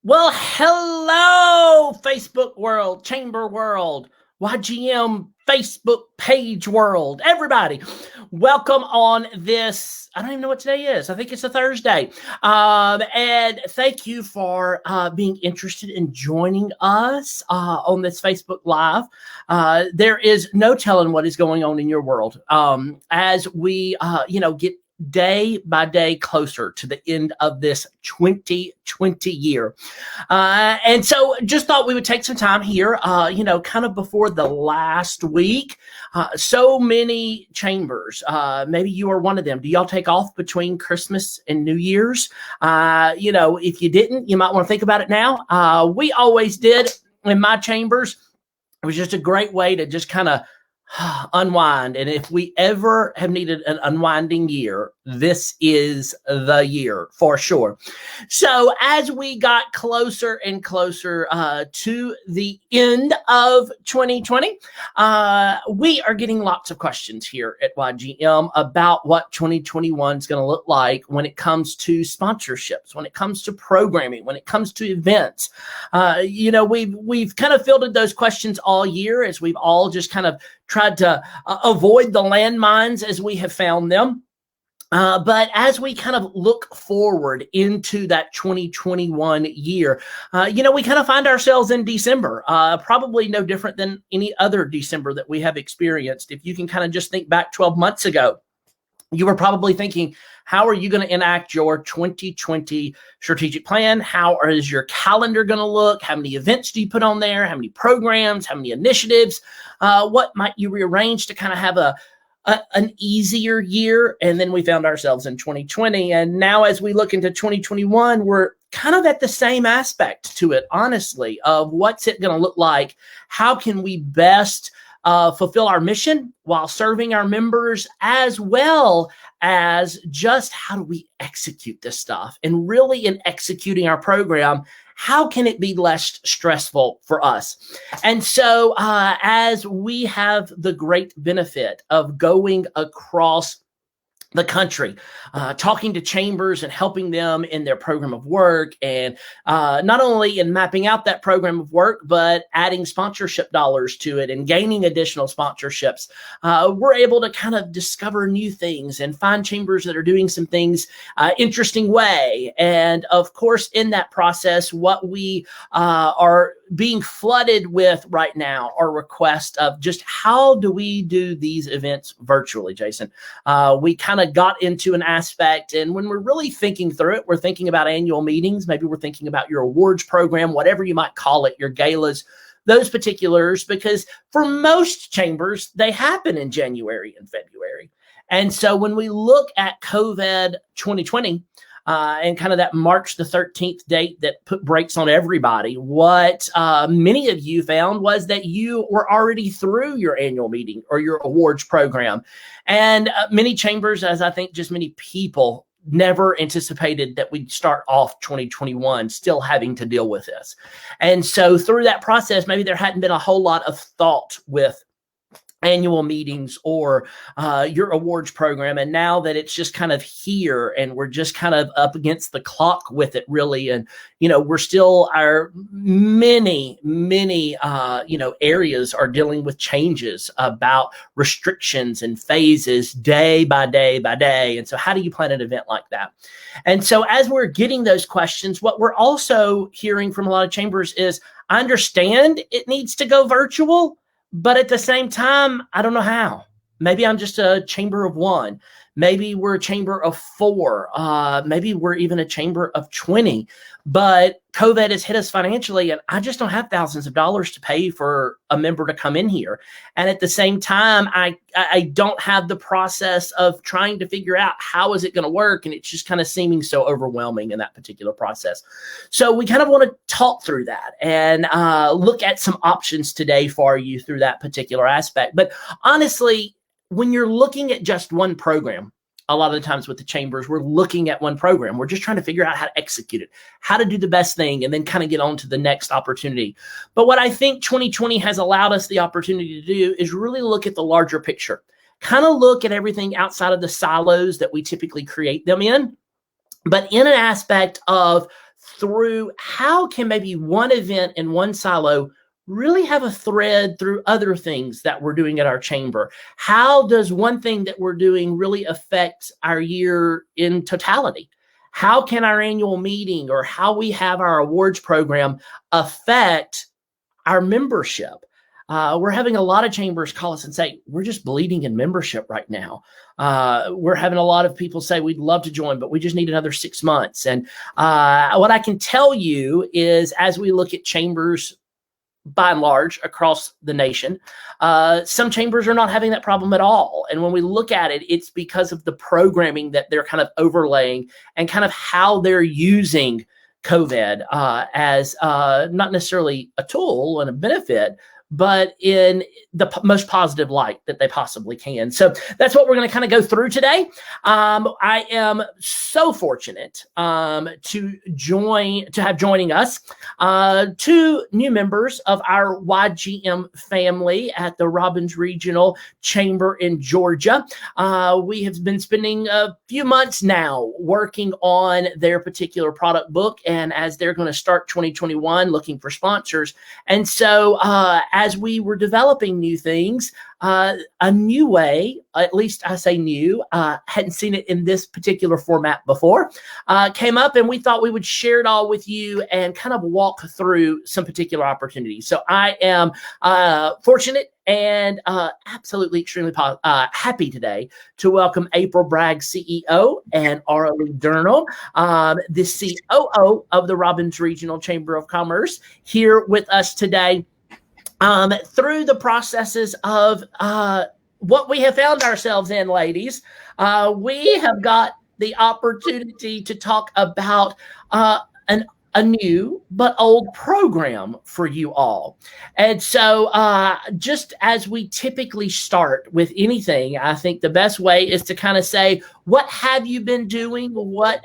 Well, hello, Facebook world, Chamber world, YGM Facebook page world, everybody. Welcome on this. I don't even know what today is. I think it's a Thursday. And thank you for being interested in joining us on this Facebook Live. There is no telling what is going on in your world as we, get day by day closer to the end of this 2020 year. And so just thought we would take some time here, kind of before the last week. So many chambers, maybe you are one of them. Do y'all take off between Christmas and New Year's? If you didn't, you might want to think about it now. We always did in my chambers. It was just a great way to just kind of unwind. And if we ever have needed an unwinding year, this is the year for sure. So as we got closer and closer to the end of 2020, we are getting lots of questions here at YGM about what 2021 is going to look like when it comes to sponsorships, when it comes to programming, when it comes to events. We've kind of fielded those questions all year as we've all just kind of tried to avoid the landmines as we have found them. But as we kind of look forward into that 2021 year, we kind of find ourselves in December, probably no different than any other December that we have experienced. If you can kind of just think back 12 months ago, you were probably thinking, how are you going to enact your 2020 strategic plan? How is your calendar going to look? How many events do you put on there? How many programs? How many initiatives? What might you rearrange to kind of have an easier year? And then we found ourselves in 2020. And now as we look into 2021, we're kind of at the same aspect to it, honestly, of what's it going to look like? How can we best fulfill our mission while serving our members, as well as just how do we execute this stuff? And really in executing our program, how can it be less stressful for us? And so as we have the great benefit of going across the country, talking to chambers and helping them in their program of work, and not only in mapping out that program of work, but adding sponsorship dollars to it and gaining additional sponsorships, we're able to kind of discover new things and find chambers that are doing some things interesting way. And of course, in that process, what we are being flooded with right now are requests of just how do we do these events virtually, Jason? We kind of got into an aspect, and when we're really thinking through it, we're thinking about annual meetings. Maybe we're thinking about your awards program, whatever you might call it, your galas, those particulars, because for most chambers, they happen in January and February. And so when we look at COVID 2020, and kind of that March the 13th date that put brakes on everybody, what many of you found was that you were already through your annual meeting or your awards program. And many chambers, as I think just many people, never anticipated that we'd start off 2021 still having to deal with this. And so through that process, maybe there hadn't been a whole lot of thought with annual meetings or your awards program. And now that it's just kind of here and we're just kind of up against the clock with it, really. And, we're still, our many areas are dealing with changes about restrictions and phases day by day by day. And so how do you plan an event like that? And so as we're getting those questions, what we're also hearing from a lot of chambers is, I understand it needs to go virtual, but at the same time, I don't know how. Maybe I'm just a chamber of one. Maybe we're a chamber of 4. Maybe we're even a chamber of 20. But COVID has hit us financially, and I just don't have thousands of dollars to pay for a member to come in here. And at the same time, I don't have the process of trying to figure out how is it going to work. And it's just kind of seeming so overwhelming in that particular process. So we kind of want to talk through that and look at some options today for you through that particular aspect. But honestly, when you're looking at just one program, a lot of the times with the chambers, we're looking at one program. We're just trying to figure out how to execute it, how to do the best thing, and then kind of get on to the next opportunity. But what I think 2020 has allowed us the opportunity to do is really look at the larger picture, kind of look at everything outside of the silos that we typically create them in, but in an aspect of through how can maybe one event in one silo really have a thread through other things that we're doing at our chamber. How does one thing that we're doing really affect our year in totality? How can our annual meeting or how we have our awards program affect our membership? We're having a lot of chambers call us and say, we're just bleeding in membership right now. We're having a lot of people say, we'd love to join, but we just need another 6 months. And what I can tell you is, as we look at chambers by and large across the nation, some chambers are not having that problem at all. And when we look at it, it's because of the programming that they're kind of overlaying and kind of how they're using COVID as not necessarily a tool and a benefit, but in the most positive light that they possibly can. So that's what we're going to kind of go through today. I am so fortunate to have joining us two new members of our YGM family at the Robbins Regional Chamber in Georgia. We have been spending a few months now working on their particular product book, and as they're going to start 2021 looking for sponsors. And so as we were developing new things, a new way, at least I say new, hadn't seen it in this particular format before, came up, and we thought we would share it all with you and kind of walk through some particular opportunities. So I am fortunate and absolutely extremely happy today to welcome April Bragg, CEO, and Aura Lee Durham, the COO of the Robbins Regional Chamber of Commerce, here with us today. Through the processes of what we have found ourselves in, ladies, we have got the opportunity to talk about a new but old program for you all. And so just as we typically start with anything, I think the best way is to kind of say, what have you been doing? Where's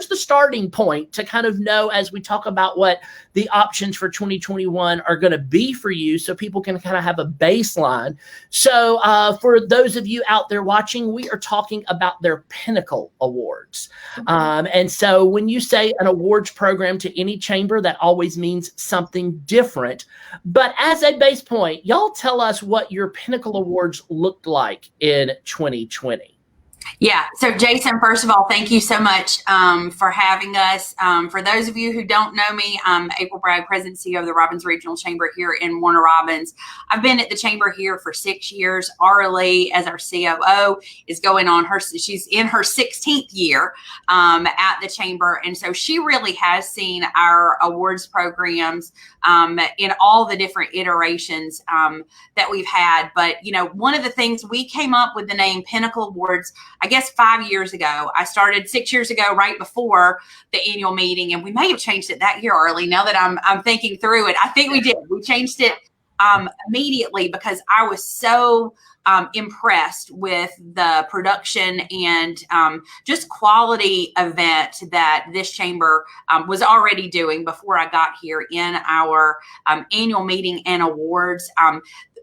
the starting point to kind of know, as we talk about what the options for 2021 are going to be for you, so people can kind of have a baseline. So for those of you out there watching, we are talking about their Pinnacle Awards. And so when you say an awards program to any chamber, that always means something different. But as a base point, y'all tell us what your Pinnacle Awards looked like in 2020. Yeah. So Jason, first of all, thank you so much for having us. For those of you who don't know me, I'm April Bragg, President and CEO of the Robbins Regional Chamber here in Warner Robins. I've been at the chamber here for 6 years. Aura Lee, as our COO, is going on she's in her 16th year at the chamber. And so she really has seen our awards programs in all the different iterations that we've had. But, you know, one of the things we came up with the name Pinnacle Awards, I guess 5 years ago. I started 6 years ago, right before the annual meeting, and we may have changed it that year, Arlie. Now that I'm thinking through it, I think we did. We changed it immediately because I was so impressed with the production and just quality event that this chamber was already doing before I got here in our annual meeting and awards.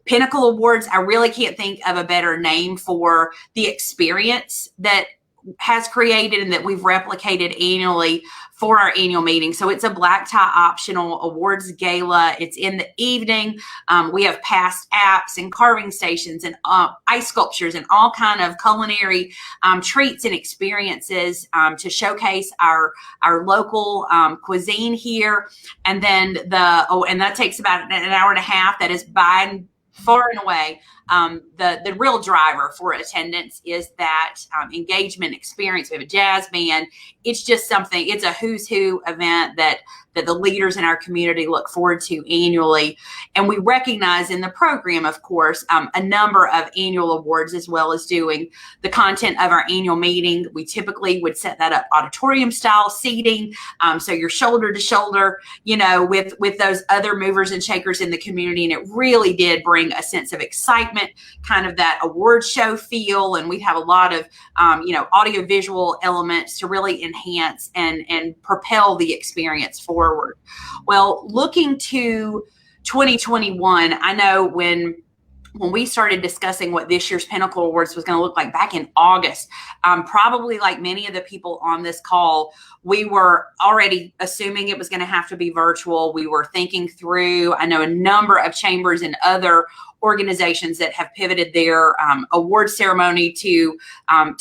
Pinnacle Awards, I really can't think of a better name for the experience that has created and that we've replicated annually for our annual meeting. So it's a black tie optional awards gala. It's in the evening. We have past apps and carving stations and ice sculptures and all kind of culinary treats and experiences to showcase our local cuisine here. And then and that takes about an hour and a half. That is far and away the real driver for attendance is that engagement experience. We have a jazz band. It's just something, it's a who's who event that the leaders in our community look forward to annually. And we recognize in the program, of course, a number of annual awards, as well as doing the content of our annual meeting. We typically would set that up auditorium style seating. So you're shoulder to shoulder, you know, with those other movers and shakers in the community. And it really did bring a sense of excitement, kind of that award show feel. And we have a lot of, audio visual elements to really enhance and propel the experience forward. Well, looking to 2021, I know when when we started discussing what this year's Pinnacle Awards was going to look like back in August, probably like many of the people on this call, we were already assuming it was going to have to be virtual. We were thinking through, I know a number of chambers and other organizations that have pivoted their award ceremony to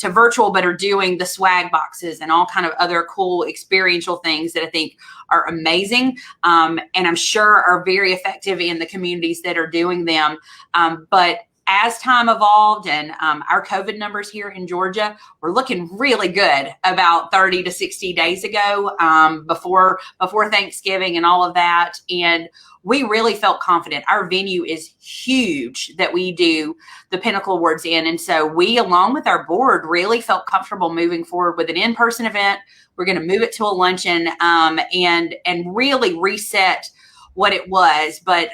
virtual, but are doing the swag boxes and all kind of other cool experiential things that I think are amazing, and I'm sure are very effective in the communities that are doing them. But as time evolved and our COVID numbers here in Georgia were looking really good about 30 to 60 days ago, before Thanksgiving and all of that. And we really felt confident. Our venue is huge that we do the Pinnacle Awards in. And so we, along with our board, really felt comfortable moving forward with an in-person event. We're going to move it to a luncheon, and really reset what it was. But,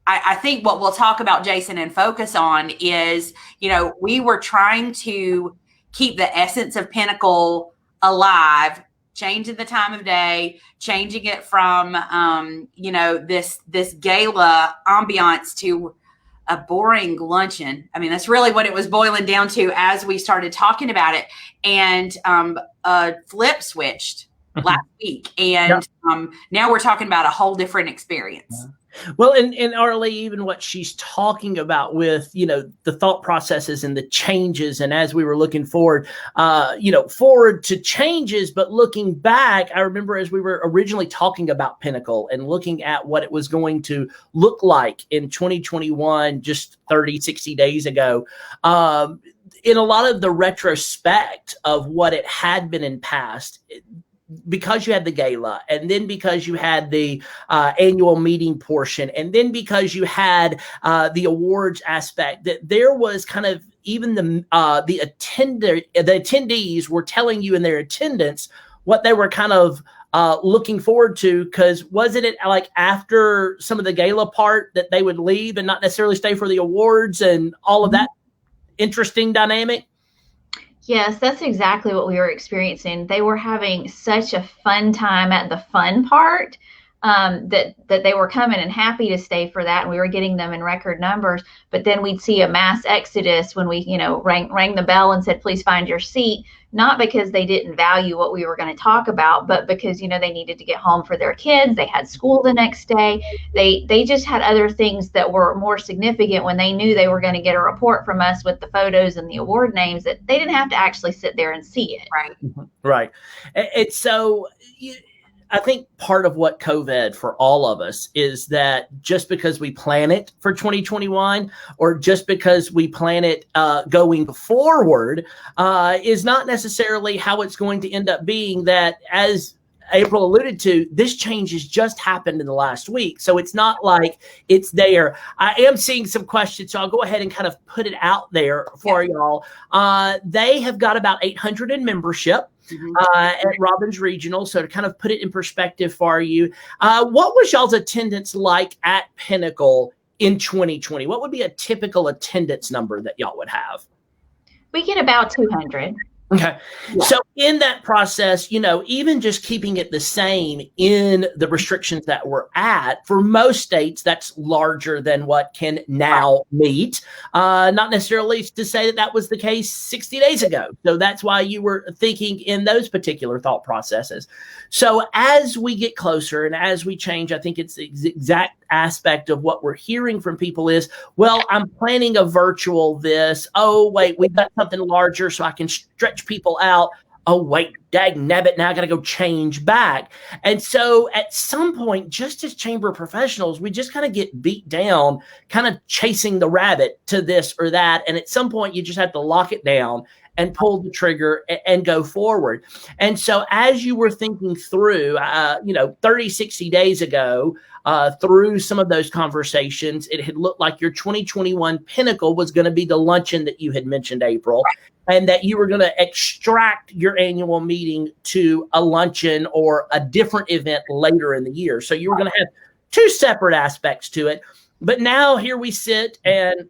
I think what we'll talk about, Jason, and focus on is, we were trying to keep the essence of Pinnacle alive, changing the time of day, changing it from, this gala ambiance to a boring luncheon. I mean, that's really what it was boiling down to as we started talking about it. And flip switched last week. And now we're talking about a whole different experience. Well, and Aura Lee, even what she's talking about with, the thought processes and the changes. And as we were looking forward, forward to changes, but looking back, I remember as we were originally talking about Pinnacle and looking at what it was going to look like in 2021, just 30, 60 days ago, in a lot of the retrospect of what it had been in past, because you had the gala, and then because you had the annual meeting portion, and then because you had the awards aspect, that there was kind of even the attendees were telling you in their attendance what they were kind of looking forward to. Because wasn't it like after some of the gala part that they would leave and not necessarily stay for the awards and all of that interesting dynamic? Yes, that's exactly what we were experiencing. They were having such a fun time at the fun part, that they were coming and happy to stay for that. And we were getting them in record numbers. But then we'd see a mass exodus when we, rang the bell and said, please find your seat, not because they didn't value what we were going to talk about, but because, they needed to get home for their kids. They had school the next day. They just had other things that were more significant when they knew they were going to get a report from us with the photos and the award names, that they didn't have to actually sit there and see it. Right. Right. It's so... I think part of what COVID for all of us is that just because we plan it for 2021, or just because we plan it going forward, is not necessarily how it's going to end up being. That, as April alluded to, this change has just happened in the last week. So it's not like it's there. I am seeing some questions, so I'll go ahead and kind of put it out there for y'all. They have got about 800 in membership. At Robbins Regional. So to kind of put it in perspective for you, what was y'all's attendance like at Pinnacle in 2020? What would be a typical attendance number that y'all would have? We get about 200. Okay. Yeah. So in that process, even just keeping it the same in the restrictions that we're at, for most states, that's larger than what can now meet. Not necessarily to say that was the case 60 days ago. So that's why you were thinking in those particular thought processes. So as we get closer and as we change, I think it's the exact aspect of what we're hearing from people is, well, I'm planning a virtual this. Oh, wait, we've got something larger so I can stretch people out. Oh, wait, dag nabbit, now I got to go change back. And so at some point, just as chamber professionals, we just kind of get beat down, kind of chasing the rabbit to this or that. And at some point, you just have to lock it down and pull the trigger and go forward. And so as you were thinking through, 30, 60 days ago, through some of those conversations, it had looked like your 2021 Pinnacle was going to be the luncheon that you had mentioned, April, and that you were going to extract your annual meeting to a luncheon or a different event later in the year. So you were going to have two separate aspects to it. But now here we sit and,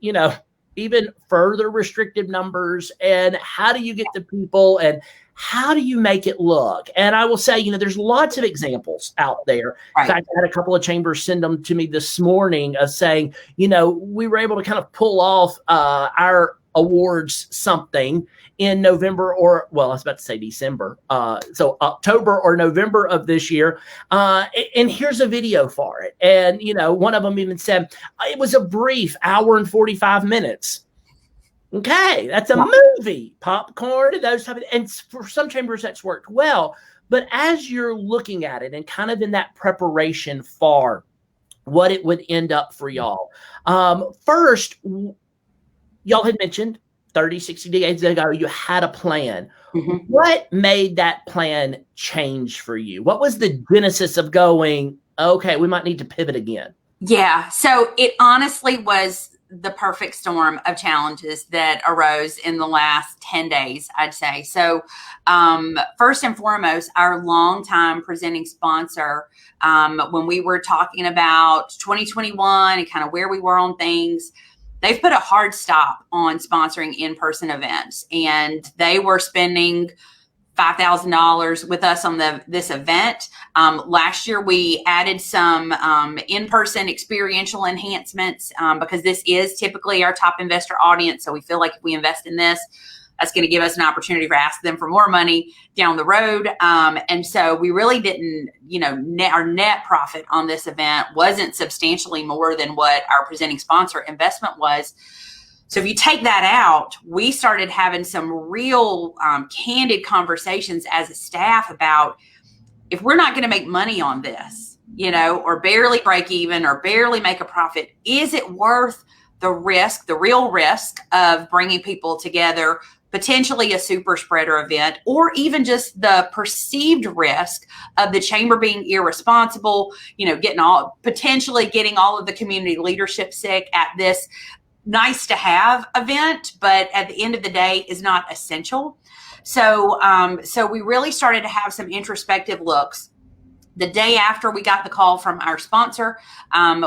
even further restrictive numbers, and how do you get the people, and how do you make it look? And I will say, there's lots of examples out there. Right. In fact, I had a couple of chambers send them to me this morning of saying, we were able to kind of pull off our awards something in November, or, well, I was about to say December. So October or November of this year. And here's a video for it. And, one of them even said it was a brief hour and 45 minutes. Okay, that's a movie, popcorn, and those type of, and for some chambers that's worked well. But as you're looking at it and kind of in that preparation for what it would end up for y'all, first, y'all had mentioned 30, 60 days ago, you had a plan. Mm-hmm. What made that plan change for you? What was the genesis of going, okay, we might need to pivot again? Yeah, so it honestly was the perfect storm of challenges that arose in the last 10 days, I'd say. So first and foremost, our longtime presenting sponsor, when we were talking about 2021 and kind of where we were on things, they've put a hard stop on sponsoring in-person events, and they were spending $5,000 with us on this event. Last year, we added some in-person experiential enhancements because this is typically our top investor audience. So we feel like if we invest in this, that's going to give us an opportunity to ask them for more money down the road. And so we really didn't, our net profit on this event wasn't substantially more than what our presenting sponsor investment was. So if you take that out, we started having some real candid conversations as a staff about if we're not going to make money on this, or barely break even or barely make a profit, is it worth the risk, the real risk of bringing people together, potentially a super spreader event, or even just the perceived risk of the chamber being irresponsible, potentially getting all of the community leadership sick at this nice to have event, but at the end of the day is not essential. So we really started to have some introspective looks. The day after we got the call from our sponsor,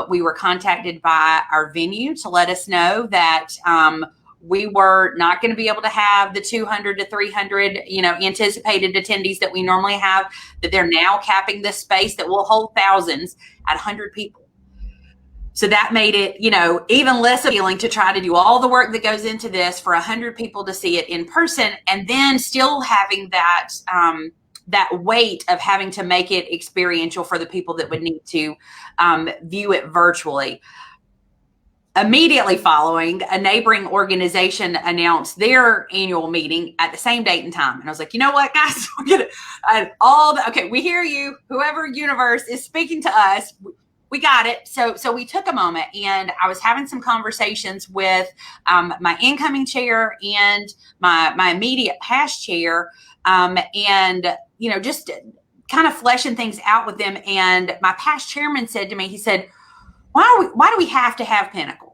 we were contacted by our venue to let us know that we were not going to be able to have the 200 to 300, anticipated attendees that we normally have, that they're now capping this space that will hold thousands at 100 people. So that made it, even less appealing to try to do all the work that goes into this for 100 people to see it in person, and then still having that weight of having to make it experiential for the people that would need to view it virtually. Immediately following, a neighboring organization announced their annual meeting at the same date and time. And I was like, you know what, guys, we hear you. Whoever universe is speaking to us, we got it. So we took a moment, and I was having some conversations with my incoming chair and my immediate past chair, and just kind of fleshing things out with them. And my past chairman said to me, he said, why do we have to have Pinnacle?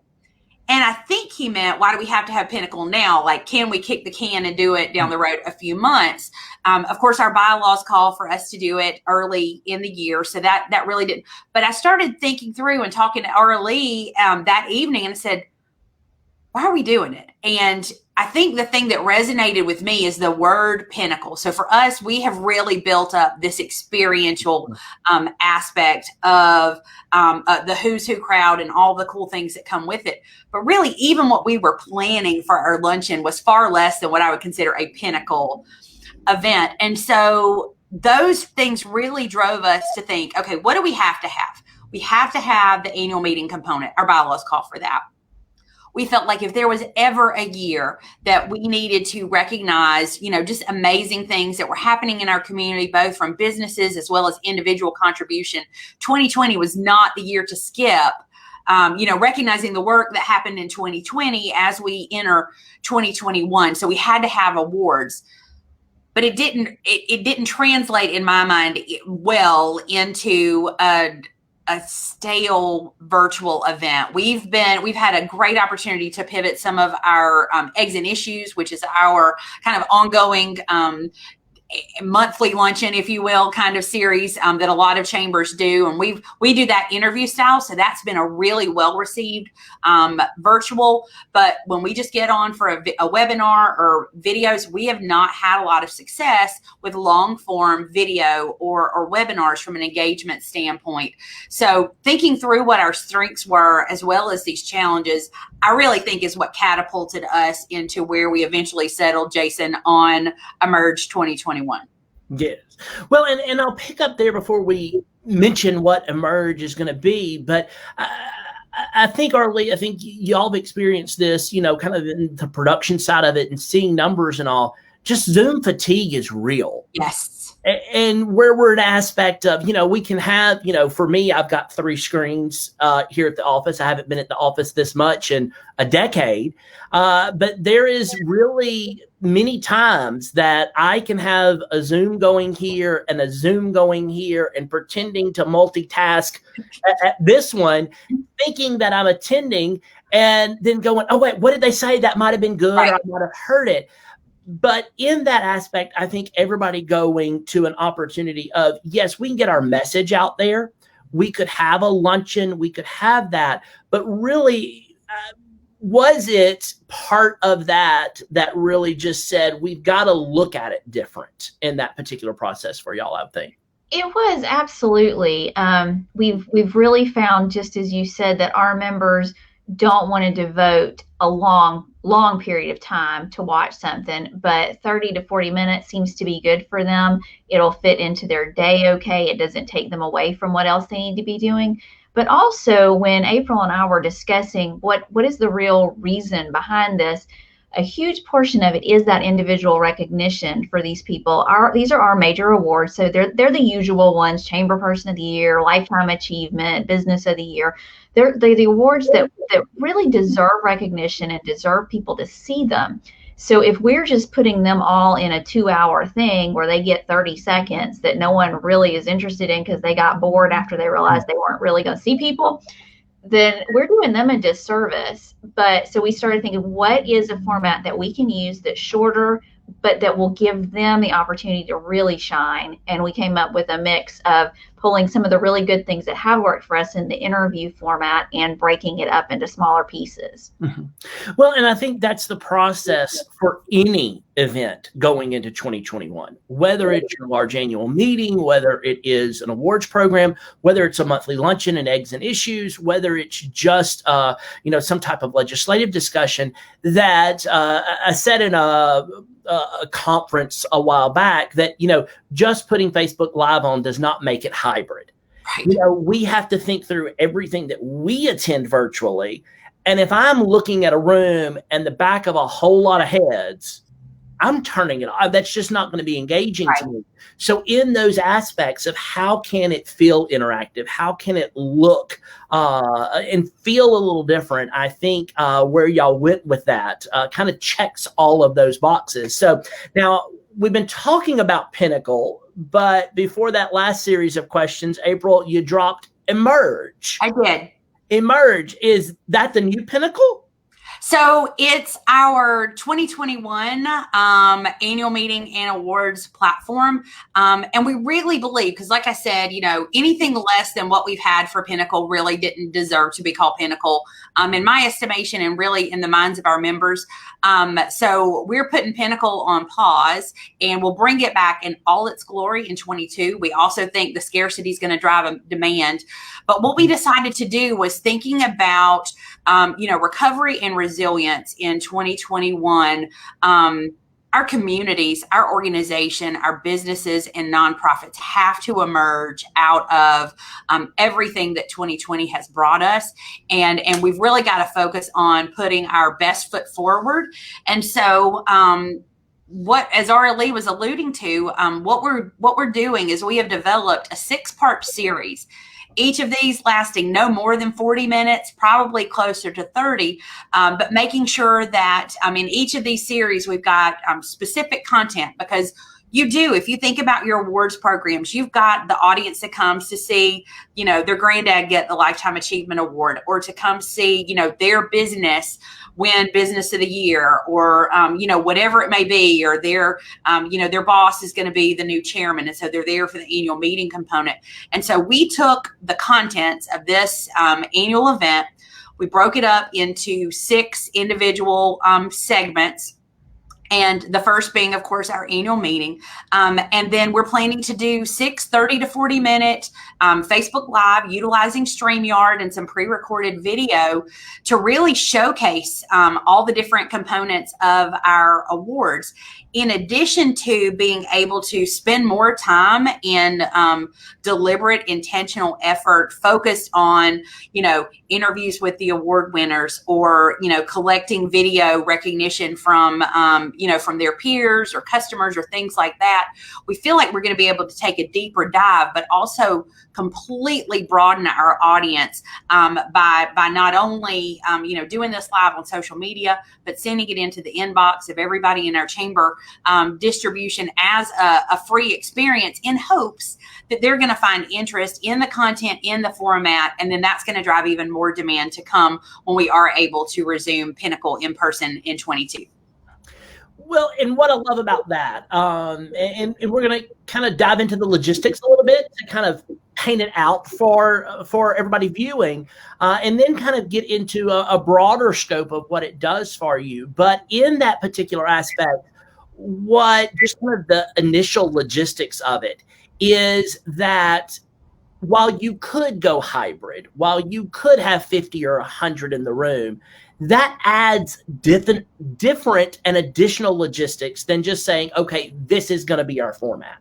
And I think he meant, why do we have to have Pinnacle now? Like, can we kick the can and do it down the road a few months? Of course, our bylaws call for us to do it early in the year. So that really didn't. But I started thinking through and talking to Aura Lee that evening, and I said, why are we doing it? And I think the thing that resonated with me is the word Pinnacle. So for us, we have really built up this experiential aspect of the who's who crowd and all the cool things that come with it. But really, even what we were planning for our luncheon was far less than what I would consider a Pinnacle event. And so those things really drove us to think, okay, what do we have to have? We have to have the annual meeting component. Our bylaws call for that. We felt like if there was ever a year that we needed to recognize, just amazing things that were happening in our community, both from businesses as well as individual contribution, 2020 was not the year to skip. Recognizing the work that happened in 2020 as we enter 2021. So we had to have awards. But it didn't translate in my mind well into a stale virtual event. We've had a great opportunity to pivot some of our eggs and issues, which is our kind of ongoing monthly luncheon, if you will, kind of series that a lot of chambers do. And we do that interview style. So that's been a really well received virtual. But when we just get on for a webinar or videos, we have not had a lot of success with long form video or webinars from an engagement standpoint. So thinking through what our strengths were, as well as these challenges, I really think is what catapulted us into where we eventually settled, Jason, on Emerge 2021. Yes. Well, and I'll pick up there before we mention what Emerge is going to be, but I think, Aura Lee, I think y'all have experienced this, you know, kind of in the production side of it and seeing numbers and all. Just Zoom fatigue is real. Yes. And where we're an aspect of, you know, we can have, you know, for me, I've got 3 screens here at the office. I haven't been at the office this much in a decade. But there is really many times that I can have a Zoom going here and a Zoom going here and pretending to multitask at this one, thinking that I'm attending and then going, oh, wait, what did they say? That might have been good. Right. Or I might have heard it. But in that aspect, I think everybody going to an opportunity of, yes, we can get our message out there. We could have a luncheon. We could have that. But really, was it part of that really just said, we've got to look at it different in that particular process for y'all, I think? It was absolutely. We've really found, just as you said, that our members don't want to devote a long period of time to watch something, but 30 to 40 minutes seems to be good for them. It'll fit into their day okay. It doesn't take them away from what else they need to be doing. But also, when April and I were discussing what is the real reason behind this, a huge portion of it is that individual recognition for these people. These are our major awards, so they're the usual ones: Chamber Person of the Year, Lifetime Achievement, Business of the Year. They're the awards that really deserve recognition and deserve people to see them. So if we're just putting them all in a 2-hour thing where they get 30 seconds that no one really is interested in because they got bored after they realized they weren't really going to see people, then we're doing them a disservice. But so we started thinking, what is a format that we can use that's shorter, but that will give them the opportunity to really shine? And we came up with a mix of pulling some of the really good things that have worked for us in the interview format and breaking it up into smaller pieces. Mm-hmm. Well, and I think that's the process for any event going into 2021, whether it's your large annual meeting, whether it is an awards program, whether it's a monthly luncheon and eggs and issues, whether it's just, some type of legislative discussion that I said in a conference a while back that, just putting Facebook Live on does not make it hybrid. Right. We have to think through everything that we attend virtually. And if I'm looking at a room and the back of a whole lot of heads, I'm turning it off. That's just not going to be engaging to me. So in those aspects of how can it feel interactive, how can it look and feel a little different, I think where y'all went with that kind of checks all of those boxes. So now we've been talking about Pinnacle, but before that last series of questions, April, you dropped Emerge. I did. Emerge, is that the new Pinnacle? So it's our 2021 annual meeting and awards platform. And we really believe, because like I said, anything less than what we've had for Pinnacle really didn't deserve to be called Pinnacle, in my estimation, and really in the minds of our members. So we're putting Pinnacle on pause, and we'll bring it back in all its glory in 22. We also think the scarcity is going to drive a demand. But what we decided to do was thinking about, recovery and resilience in 2021. Our communities, our organization, our businesses and nonprofits have to emerge out of everything that 2020 has brought us. And we've really got to focus on putting our best foot forward. And so as Aura Lee was alluding to, what we're doing is we have developed a 6-part series. Each of these lasting no more than 40 minutes, probably closer to 30, but making sure that in each of these series, we've got specific content, because You do. If you think about your awards programs, you've got the audience that comes to see, their granddad get the Lifetime Achievement Award, or to come see, their business win Business of the Year, or, whatever it may be, or their boss is going to be the new chairman. And so they're there for the annual meeting component. And so we took the contents of this annual event, we broke it up into 6 individual segments. And the first being, of course, our annual meeting. And then we're planning to do 6 30 to 40 minute Facebook Live utilizing StreamYard and some pre-recorded video to really showcase all the different components of our awards, in addition to being able to spend more time in deliberate, intentional effort focused on, interviews with the award winners, or, collecting video recognition from, from their peers or customers or things like that. We feel like we're going to be able to take a deeper dive, but also completely broaden our audience by not only, doing this live on social media, but sending it into the inbox of everybody in our chamber, distribution as a free experience, in hopes that they're going to find interest in the content, in the format, and then that's going to drive even more demand to come when we are able to resume Pinnacle in person in 22. Well, and what I love about that, and we're going to kind of dive into the logistics a little bit to kind of paint it out for everybody viewing, and then kind of get into a broader scope of what it does for you. But in that particular aspect, what just kind of the initial logistics of it is that while you could go hybrid, while you could have 50 or 100 in the room, that adds different and additional logistics than just saying, okay, this is going to be our format.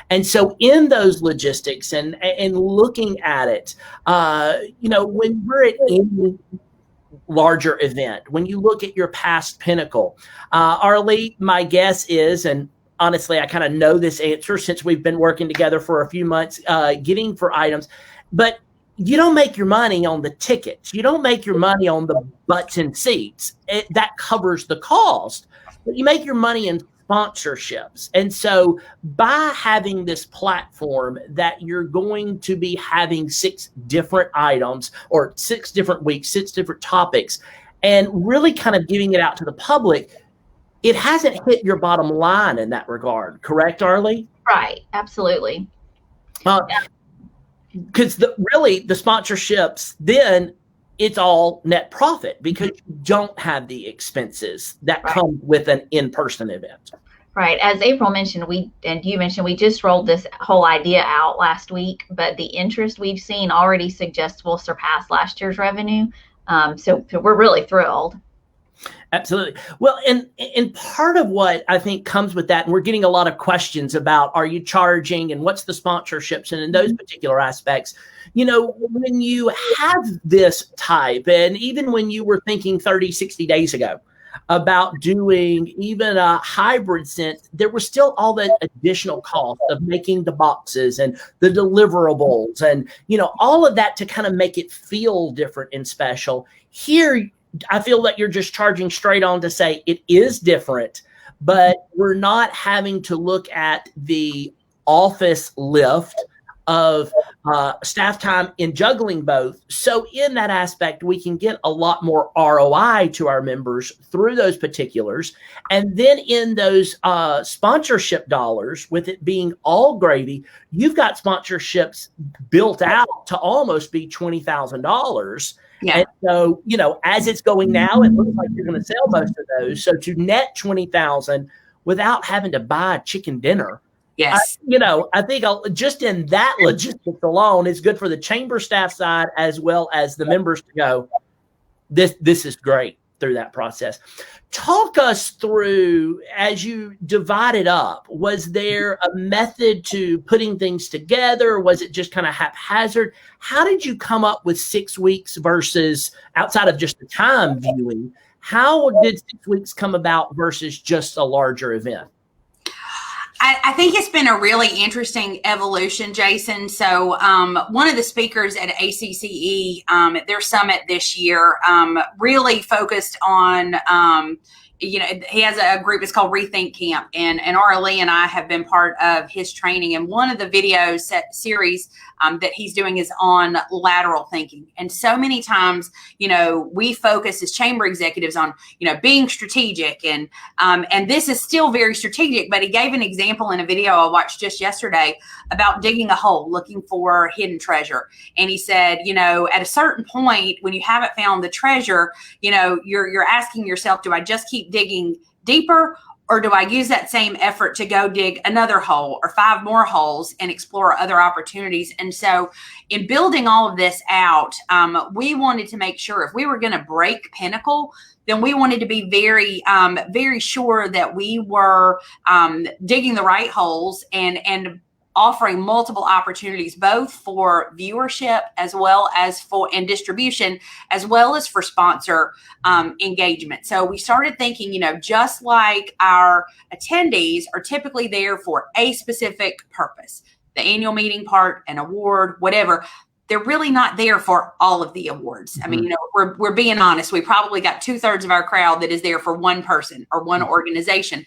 And so in those logistics and looking at it, when we're at any larger event, when you look at your past Pinnacle, Aura Lee, my guess is, and honestly, I kind of know this answer since we've been working together for a few months, getting for items, but you don't make your money on the tickets. You don't make your money on the butts and seats. That covers the cost, but you make your money in sponsorships. And so by having this platform that you're going to be having 6 different items, or 6 different weeks, 6 different topics, and really kind of giving it out to the public, it hasn't hit your bottom line in that regard. Correct, Aura Lee? Right. Absolutely. Because the sponsorships, then it's all net profit because you don't have the expenses that come with an in-person event. Right. As April mentioned, you mentioned, we just rolled this whole idea out last week, but the interest we've seen already suggests we'll surpass last year's revenue. So we're really thrilled. Absolutely. Well, and part of what I think comes with that, and we're getting a lot of questions about, are you charging and what's the sponsorships, and in those particular aspects, when you have this type, and even when you were thinking 30, 60 days ago about doing even a hybrid sense, there was still all that additional cost of making the boxes and the deliverables and, all of that to kind of make it feel different and special. Here, I feel that you're just charging straight on to say it is different, but we're not having to look at the office lift of staff time in juggling both. So in that aspect, we can get a lot more ROI to our members through those particulars. And then in those sponsorship dollars, with it being all gravy, you've got sponsorships built out to almost be $20,000. Yeah. And so, as it's going now, it looks like you're going to sell most of those. So to net 20,000 without having to buy a chicken dinner. Yes. I think just in that logistics alone is good for the chamber staff side as well as the members to go, this is great through that process. Talk us through, as you divide it up, was there a method to putting things together? Was it just kind of haphazard? How did you come up with 6 weeks versus, outside of just the time viewing, how did 6 weeks come about versus just a larger event? I think it's been a really interesting evolution, Jason. So one of the speakers at ACCE, at their summit this year, really focused on, you know, he has a group, it's called Rethink Camp, and Aura Lee and I have been part of his training. And one of the video series that he's doing is on lateral thinking. And so many times, you know, we focus as chamber executives on, you know, being strategic, and this is still very strategic, but he gave an example in a video I watched just yesterday about digging a hole, looking for hidden treasure. And he said, you know, at a certain point, when you haven't found the treasure, you know, you're asking yourself, do I just keep digging deeper, or do I use that same effort to go dig another hole or 5 more holes and explore other opportunities? And so in building all of this out, we wanted to make sure if we were going to break Pinnacle, then we wanted to be very, very sure that we were digging the right holes and offering multiple opportunities, both for viewership as well as for and distribution, as well as for sponsor engagement. So we started thinking, you know, just like our attendees are typically there for a specific purpose, the annual meeting part, an award, whatever, they're really not there for all of the awards. I mean, you know, we're being honest. We probably got 2/3 of our crowd that is there for one person or one organization.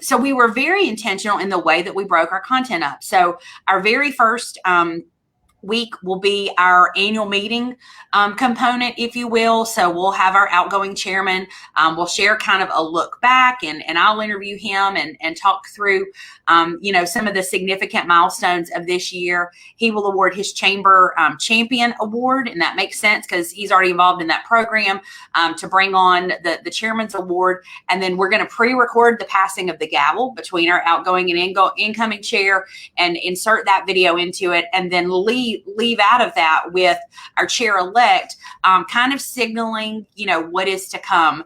So we were very intentional in the way that we broke our content up. So our very first week will be our annual meeting component, if you will. So we'll have our outgoing chairman. We'll share kind of a look back, and I'll interview him and talk through, you know, some of the significant milestones of this year. He will award his chamber champion award, and that makes sense because he's already involved in that program to bring on the chairman's award. And then we're going to pre-record the passing of the gavel between our outgoing and incoming chair and insert that video into it, and then leave out of that with our chair-elect kind of signaling, you know, what is to come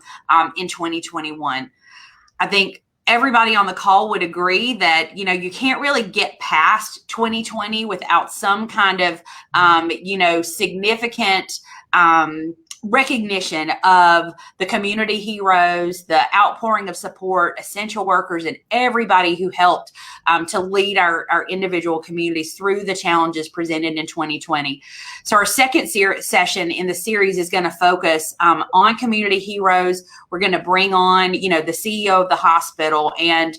in 2021. I think everybody on the call would agree that, you know, you can't really get past 2020 without some kind of, you know, significant recognition of the community heroes, the outpouring of support, essential workers, and everybody who helped to lead our individual communities through the challenges presented in 2020. So our second session in the series is going to focus on community heroes. We're going to bring on, you know, the CEO of the hospital and,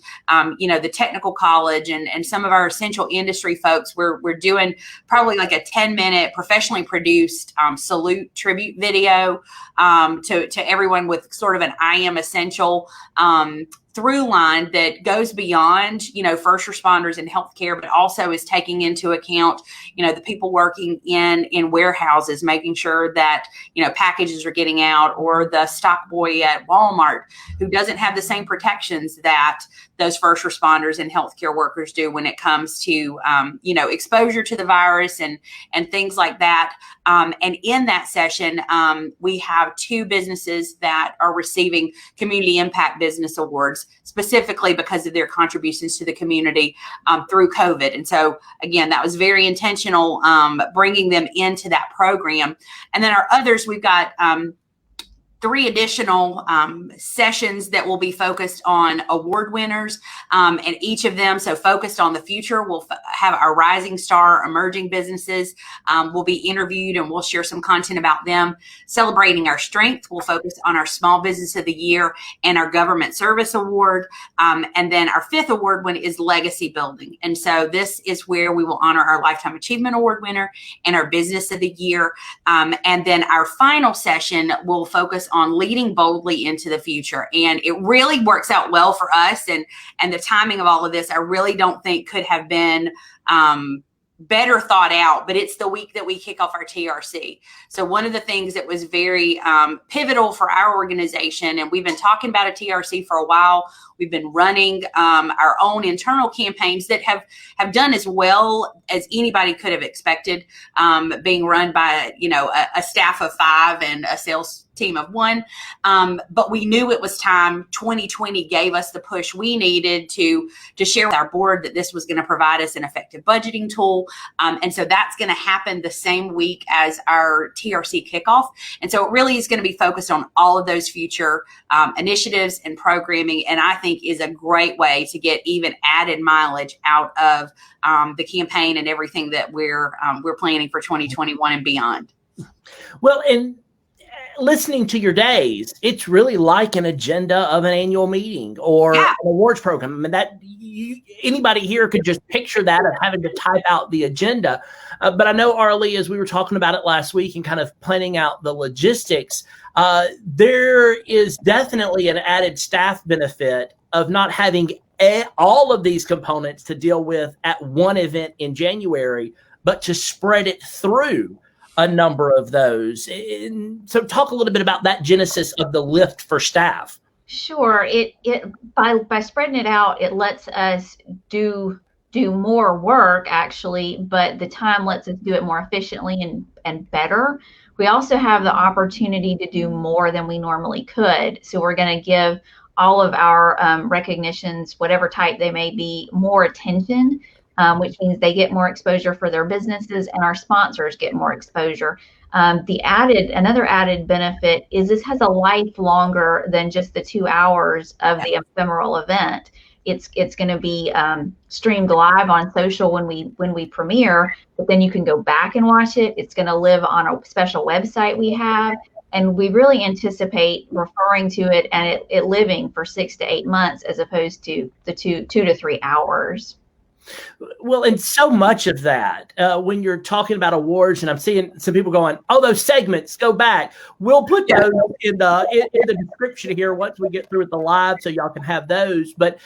you know, the technical college and some of our essential industry folks. We're doing probably like a 10-minute professionally produced salute tribute video to everyone with sort of an I am essential through line that goes beyond, you know, first responders and healthcare, but also is taking into account, you know, the people working in warehouses, making sure that, you know, packages are getting out, or the stock boy at Walmart who doesn't have the same protections that those first responders and healthcare workers do when it comes to, you know, exposure to the virus and things like that. And in that session, we have 2 businesses that are receiving Community Impact Business Awards, specifically because of their contributions to the community through COVID. And so, again, that was very intentional, bringing them into that program. And then our others, we've got 3 additional sessions that will be focused on award winners, and each of them, so focused on the future, we'll have our rising star emerging businesses will be interviewed, and we'll share some content about them. Celebrating our strength, we'll focus on our small business of the year and our government service award. And then our 5th award win is legacy building. And so this is where we will honor our lifetime achievement award winner and our business of the year. And then our final session will focus on leading boldly into the future. And it really works out well for us. And the timing of all of this, I really don't think could have been better thought out, but it's the week that we kick off our TRC. So one of the things that was very pivotal for our organization, and we've been talking about a TRC for a while, we've been running our own internal campaigns that have done as well as anybody could have expected, being run by, you know, a staff of 5 and a sales team of 1. But we knew it was time. 2020 gave us the push we needed to share with our board that this was going to provide us an effective budgeting tool. And so that's going to happen the same week as our TRC kickoff. And so it really is going to be focused on all of those future initiatives and programming. And I think is a great way to get even added mileage out of the campaign and everything that we're planning for 2021 and beyond. Well, and listening to your days, it's really like an agenda of an annual meeting or an awards program. I mean, that anybody here could just picture that of having to type out the agenda. But I know, Aura Lee, as we were talking about it last week and kind of planning out the logistics, there is definitely an added staff benefit of not having all of these components to deal with at one event in January, but to spread it through a number of those. So talk a little bit about that genesis of the lift for staff. Sure. It by spreading it out, it lets us do more work actually, but the time lets us do it more efficiently and better. We also have the opportunity to do more than we normally could. So we're going to give all of our recognitions, whatever type they may be, more attention. Which means they get more exposure for their businesses and our sponsors get more exposure. Another added benefit is this has a life longer than just the 2 hours of the ephemeral event. It's going to be streamed live on social when we premiere, but then you can go back and watch it. It's going to live on a special website we have, and we really anticipate referring to it and it living for 6 to 8 months as opposed to the 2 to 3 hours. Well, and so much of that, when you're talking about awards, and I'm seeing some people going, "Oh, those segments, go back." We'll put those in the description here once we get through with the live, so y'all can have those. But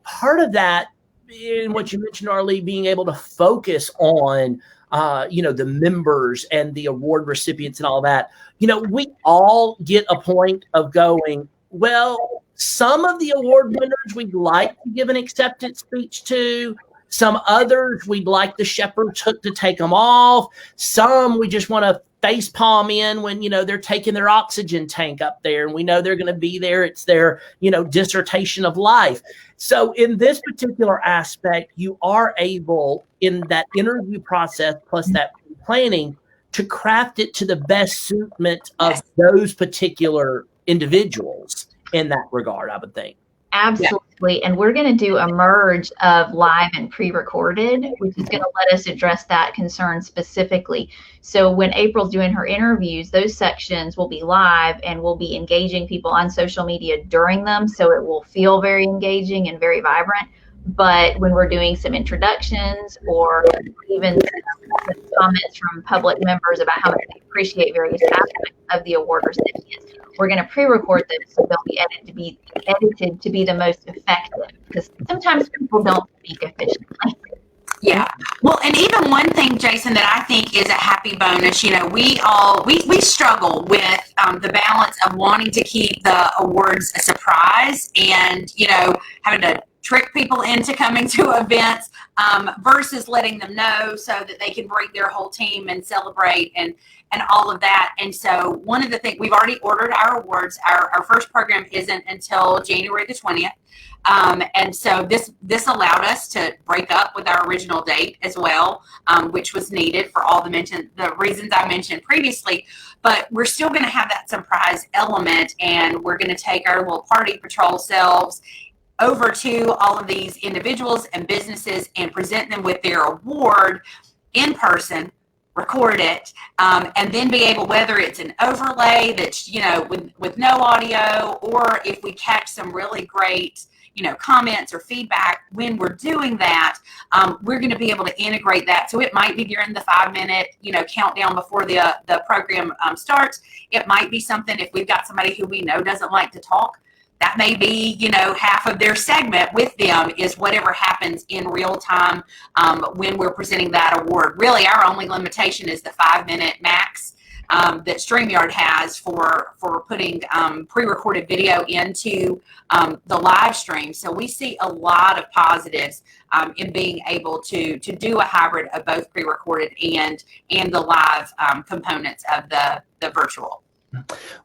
part of that, in what you mentioned, Aura Lee, being able to focus on, the members and the award recipients and all that. We all get a point of going, well, some of the award winners we'd like to give an acceptance speech to. Some others we'd like the shepherd's hook to take them off. Some we just want to face palm in when, they're taking their oxygen tank up there and we know they're going to be there. It's their, dissertation of life. So in this particular aspect, you are able in that interview process plus that planning to craft it to the best suitment of those particular individuals. In that regard, I would think. Absolutely. Yeah. And we're going to do a merge of live and pre-recorded, which is going to let us address that concern specifically. So when April's doing her interviews, those sections will be live and we'll be engaging people on social media during them. So it will feel very engaging and very vibrant. But when we're doing some introductions or even comments from public members about how much they appreciate various aspects of the award recipients, we're going to pre-record them so they'll be edited to be the most effective, because sometimes people don't speak efficiently. Yeah. Well, and even one thing, Jason, that I think is a happy bonus, we struggle with the balance of wanting to keep the awards a surprise and, having to trick people into coming to events versus letting them know so that they can bring their whole team and celebrate and all of that. And so one of the things, we've already ordered our awards. Our first program isn't until January the 20th. And so this allowed us to break up with our original date as well, which was needed for all the reasons I mentioned previously. But we're still going to have that surprise element, and we're going to take our little party patrol selves over to all of these individuals and businesses and present them with their award in person, record it, and then be able, whether it's an overlay that's, with no audio, or if we catch some really great, comments or feedback when we're doing that, we're going to be able to integrate that. So it might be during the 5-minute, countdown before the program starts. It might be something if we've got somebody who we know doesn't like to talk. That may be, half of their segment with them is whatever happens in real time when we're presenting that award. Really, our only limitation is the 5-minute max that StreamYard has for putting pre-recorded video into the live stream. So we see a lot of positives in being able to do a hybrid of both pre-recorded and the live components of the virtual.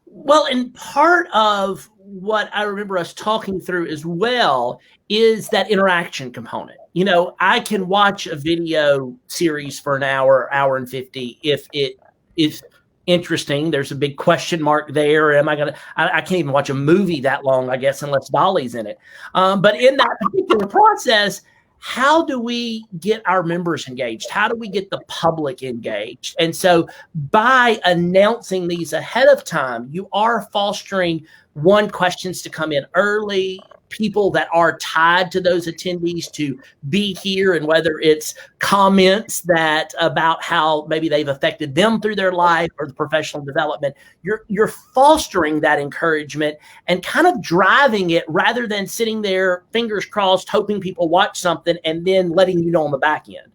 Well, and part of what I remember us talking through as well is that interaction component. I can watch a video series for an hour and 50 if it is interesting. There's a big question mark there. I can't even watch a movie that long, I guess, unless Dolly's in it. But in that particular process, how do we get our members engaged? How do we get the public engaged? And so by announcing these ahead of time, you are fostering questions to come in early, people that are tied to those attendees to be here, and whether it's comments that about how maybe they've affected them through their life or the professional development, you're fostering that encouragement and kind of driving it rather than sitting there fingers crossed hoping people watch something and then letting you know on the back end.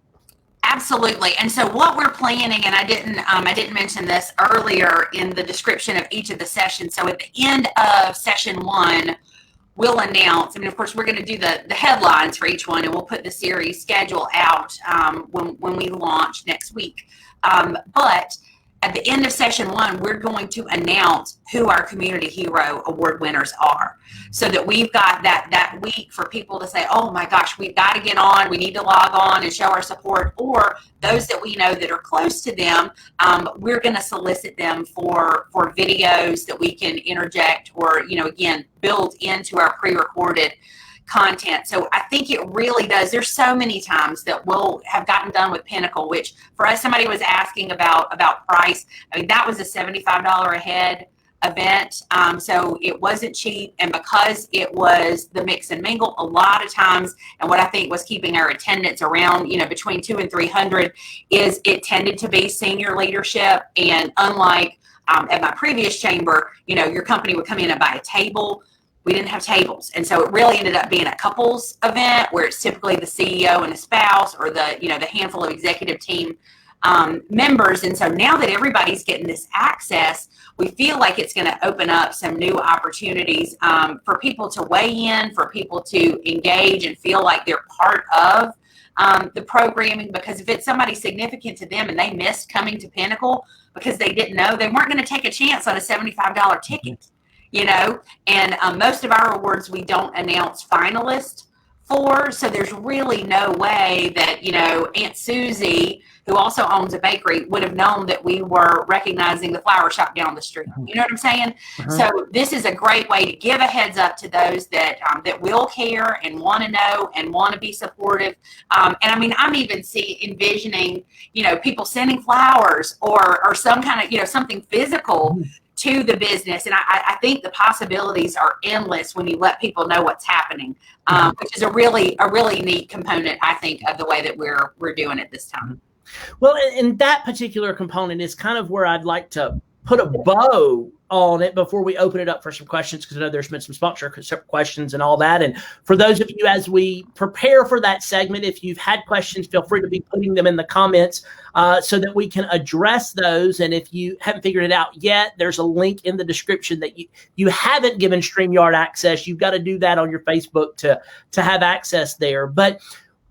Absolutely. And so what we're planning, and I didn't mention this earlier in the description of each of the sessions. So at the end of session 1, we'll announce, of course, we're going to do the headlines for each one, and we'll put the series schedule out when we launch next week. But at the end of session 1, we're going to announce who our Community Hero Award winners are, so that we've got that week for people to say, oh my gosh, we've got to get on, we need to log on and show our support, or those that we know that are close to them, we're going to solicit them for videos that we can interject or, again, build into our pre-recorded content. So I think it really does. There's so many times that we'll have gotten done with Pinnacle, which for us, somebody was asking about price. That was a $75 a head event. So it wasn't cheap. And because it was the mix and mingle, a lot of times, and what I think was keeping our attendance around, between 200 and 300, is it tended to be senior leadership. And unlike at my previous chamber, your company would come in and buy a table. We didn't have tables. And so it really ended up being a couples event where it's typically the CEO and a spouse, or the handful of executive team members. And so now that everybody's getting this access, we feel like it's going to open up some new opportunities for people to weigh in, for people to engage and feel like they're part of the programming. Because if it's somebody significant to them and they missed coming to Pinnacle because they didn't know, they weren't going to take a chance on a $75 ticket. And most of our awards we don't announce finalists for, so there's really no way that Aunt Susie, who also owns a bakery, would have known that we were recognizing the flower shop down the street. You know what I'm saying? So this is a great way to give a heads up to those that will care and want to know and want to be supportive. And I'm even envisioning people sending flowers or some kind of something physical to the business. And I think the possibilities are endless when you let people know what's happening, which is a really neat component, I think, of the way that we're doing it this time. Well, and that particular component is kind of where I'd like to put a bow on it before we open it up for some questions, because I know there's been some sponsor questions and all that. And for those of you, as we prepare for that segment, if you've had questions, feel free to be putting them in the comments so that we can address those. And if you haven't figured it out yet, there's a link in the description that you haven't given StreamYard access. You've got to do that on your Facebook to have access there. But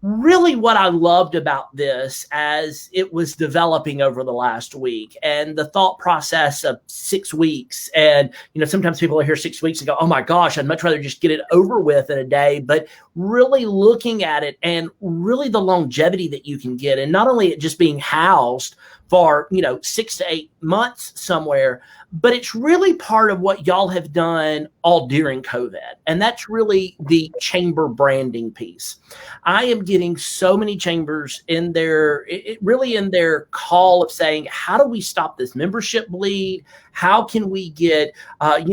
really what I loved about this as it was developing over the last week, and the thought process of 6 weeks. And, sometimes people will hear 6 weeks and go, oh my gosh, I'd much rather just get it over with in a day. But really looking at it and really the longevity that you can get, and not only it just being housed for, 6 to 8 months somewhere, but it's really part of what y'all have done all during COVID. And that's really the chamber branding piece. I am getting so many chambers in their call of saying, how do we stop this membership bleed? How can we get, at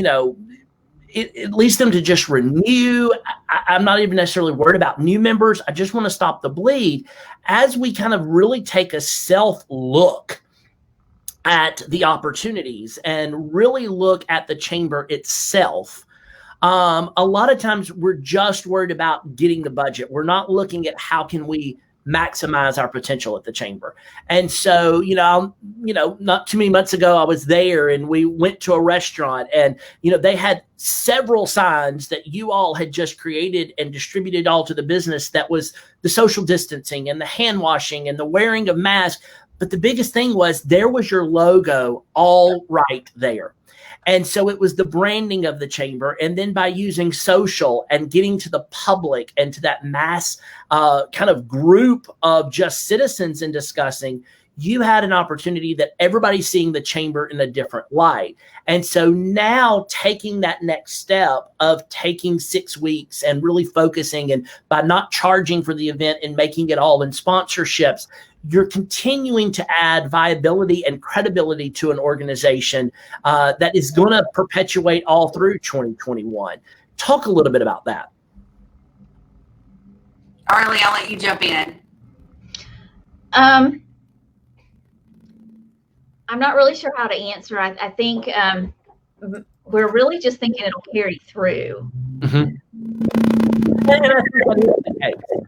least them to just renew? I'm not even necessarily worried about new members. I just want to stop the bleed as we kind of really take a self look at the opportunities and really look at the chamber itself. A lot of times we're just worried about getting the budget. We're not looking at how can we maximize our potential at the chamber. And so, not too many months ago, I was there and we went to a restaurant, and, they had several signs that you all had just created and distributed all to the business. That was the social distancing and the hand washing and the wearing of masks. But the biggest thing was there was your logo all right there. And so it was the branding of the chamber. And then by using social and getting to the public and to that mass kind of group of just citizens and discussing, you had an opportunity that everybody's seeing the chamber in a different light. And so now taking that next step of taking 6 weeks and really focusing, and by not charging for the event and making it all in sponsorships, you're continuing to add viability and credibility to an organization that is going to perpetuate all through 2021. Talk a little bit about that. Aura Lee, I'll let you jump in. I'm not really sure how to answer. I think we're really just thinking it'll carry through. Mm-hmm.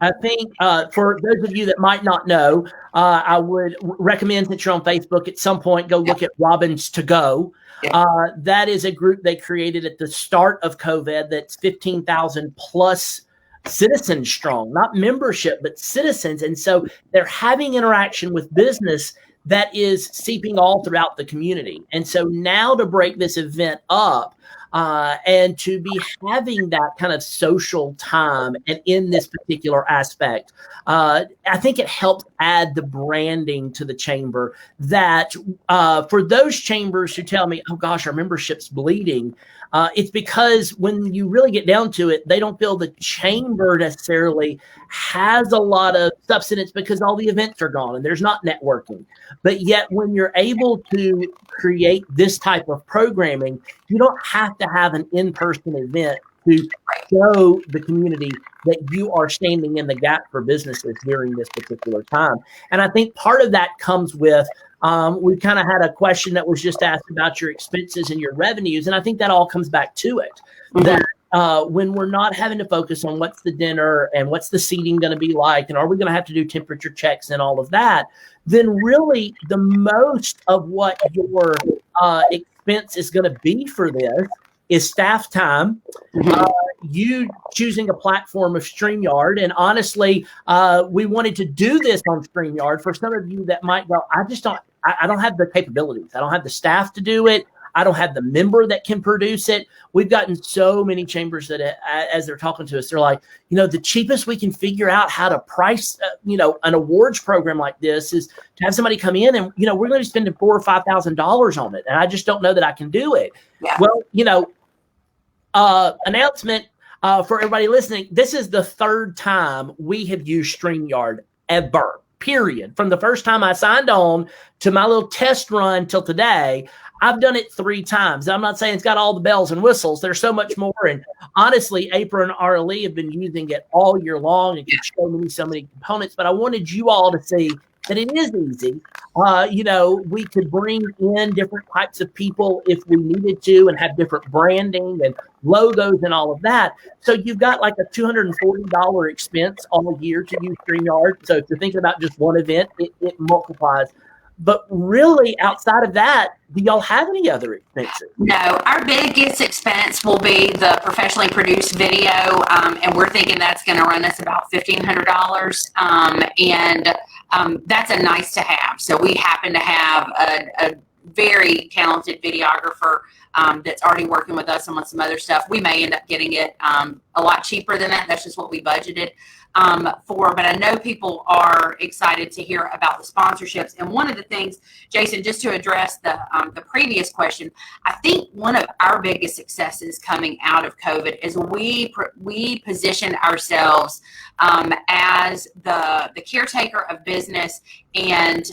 I think for those of you that might not know, I would recommend that you're on Facebook at some point, go look at Robins to Go. That is a group they created at the start of COVID that's 15,000 plus citizens strong, not membership, but citizens. And so they're having interaction with business that is seeping all throughout the community. And so now to break this event up, and to be having that kind of social time and in this particular aspect, I think it helps add the branding to the chamber that for those chambers who tell me, oh gosh, our membership's bleeding, it's because when you really get down to it, they don't feel the chamber necessarily has a lot of substance because all the events are gone and there's not networking. But yet when you're able to create this type of programming, you don't have to have an in-person event to show the community that you are standing in the gap for businesses during this particular time. And I think part of that comes with, we kind of had a question that was just asked about your expenses and your revenues. And I think that all comes back to it, that when we're not having to focus on what's the dinner and what's the seating going to be like, and are we going to have to do temperature checks and all of that, then really the most of what your expense is going to be for this is staff time, you choosing a platform of StreamYard. And honestly, we wanted to do this on StreamYard. For some of you that might go, I don't have the capabilities. I don't have the staff to do it. I don't have the member that can produce it. We've gotten so many chambers that as they're talking to us, they're like, the cheapest we can figure out how to price, an awards program like this is to have somebody come in and, we're going to be spending $4,000 or $5,000 on it. And I just don't know that I can do it. Yeah. Well, announcement for everybody listening. This is the third time we have used StreamYard ever, period. From the first time I signed on to my little test run till today, I've done it 3 times. I'm not saying it's got all the bells and whistles. There's so much more. And honestly, April and Aura Lee have been using it all year long and can show me so many components. But I wanted you all to see that it is easy. We could bring in different types of people if we needed to and have different branding and logos and all of that. So you've got like a $240 expense all year to use StreamYard. So if you're thinking about just one event, it multiplies. But really, outside of that, do y'all have any other expenses? No, our biggest expense will be the professionally produced video, and we're thinking that's going to run us about $1,500. That's a nice to have. So we happen to have a very talented videographer that's already working with us on some other stuff. We may end up getting it a lot cheaper than that. That's just what we budgeted for. But I know people are excited to hear about the sponsorships. And one of the things, Jason, just to address the previous question, I think one of our biggest successes coming out of COVID is we positioned ourselves as the caretaker of business and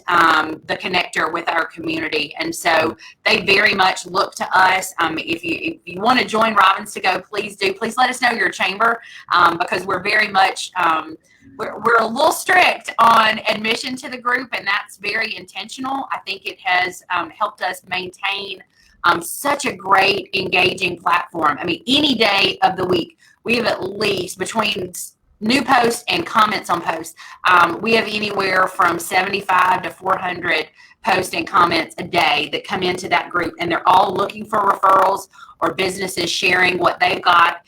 the connector with our community. And so they very much look to us. If you want to join Robins to Go, please do. Please let us know your chamber because we're very much we're a little strict on admission to the group, and that's very intentional. I think it has helped us maintain such a great engaging platform. I mean, any day of the week, we have at least between new posts and comments on posts, we have anywhere from 75 to 400 posts and comments a day that come into that group, and they're all looking for referrals or businesses sharing what they've got,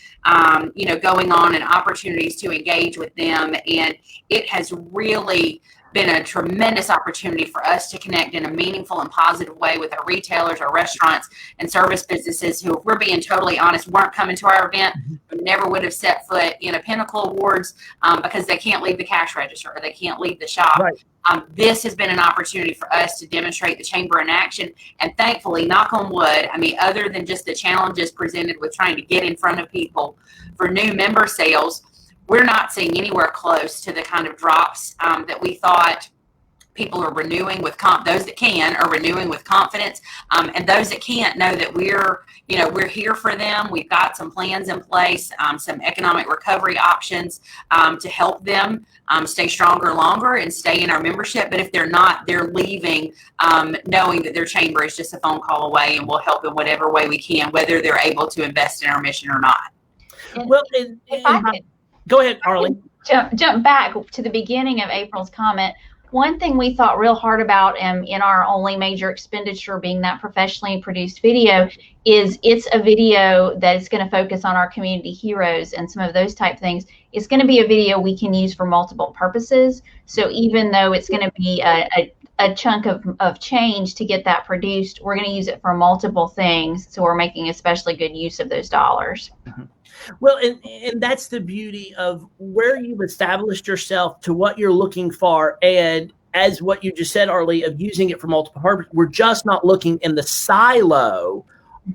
going on and opportunities to engage with them. And it has really been a tremendous opportunity for us to connect in a meaningful and positive way with our retailers, our restaurants, and service businesses who, if we're being totally honest, weren't coming to our event, but never would have set foot in a Pinnacle Awards because they can't leave the cash register or they can't leave the shop. Right. This has been an opportunity for us to demonstrate the chamber in action. And thankfully, knock on wood, I mean, other than just the challenges presented with trying to get in front of people for new member sales, we're not seeing anywhere close to the kind of drops that we thought. People are renewing with those that can are renewing with confidence, and those that can't know that we're here for them. We've got some plans in place, some economic recovery options to help them stay stronger longer and stay in our membership. But if they're not, they're leaving knowing that their chamber is just a phone call away, and we'll help in whatever way we can, whether they're able to invest in our mission or not. Well, go ahead, Arlene. Jump back to the beginning of April's comment. One thing we thought real hard about in our only major expenditure being that professionally produced video is it's a video that is going to focus on our community heroes and some of those type things. It's going to be a video we can use for multiple purposes. So even though it's going to be a chunk of change to get that produced, we're going to use it for multiple things. So we're making especially good use of those dollars. Mm-hmm. Well, and that's the beauty of where you've established yourself to what you're looking for. And as what you just said, Arlie, of using it for multiple purposes, we're just not looking in the silo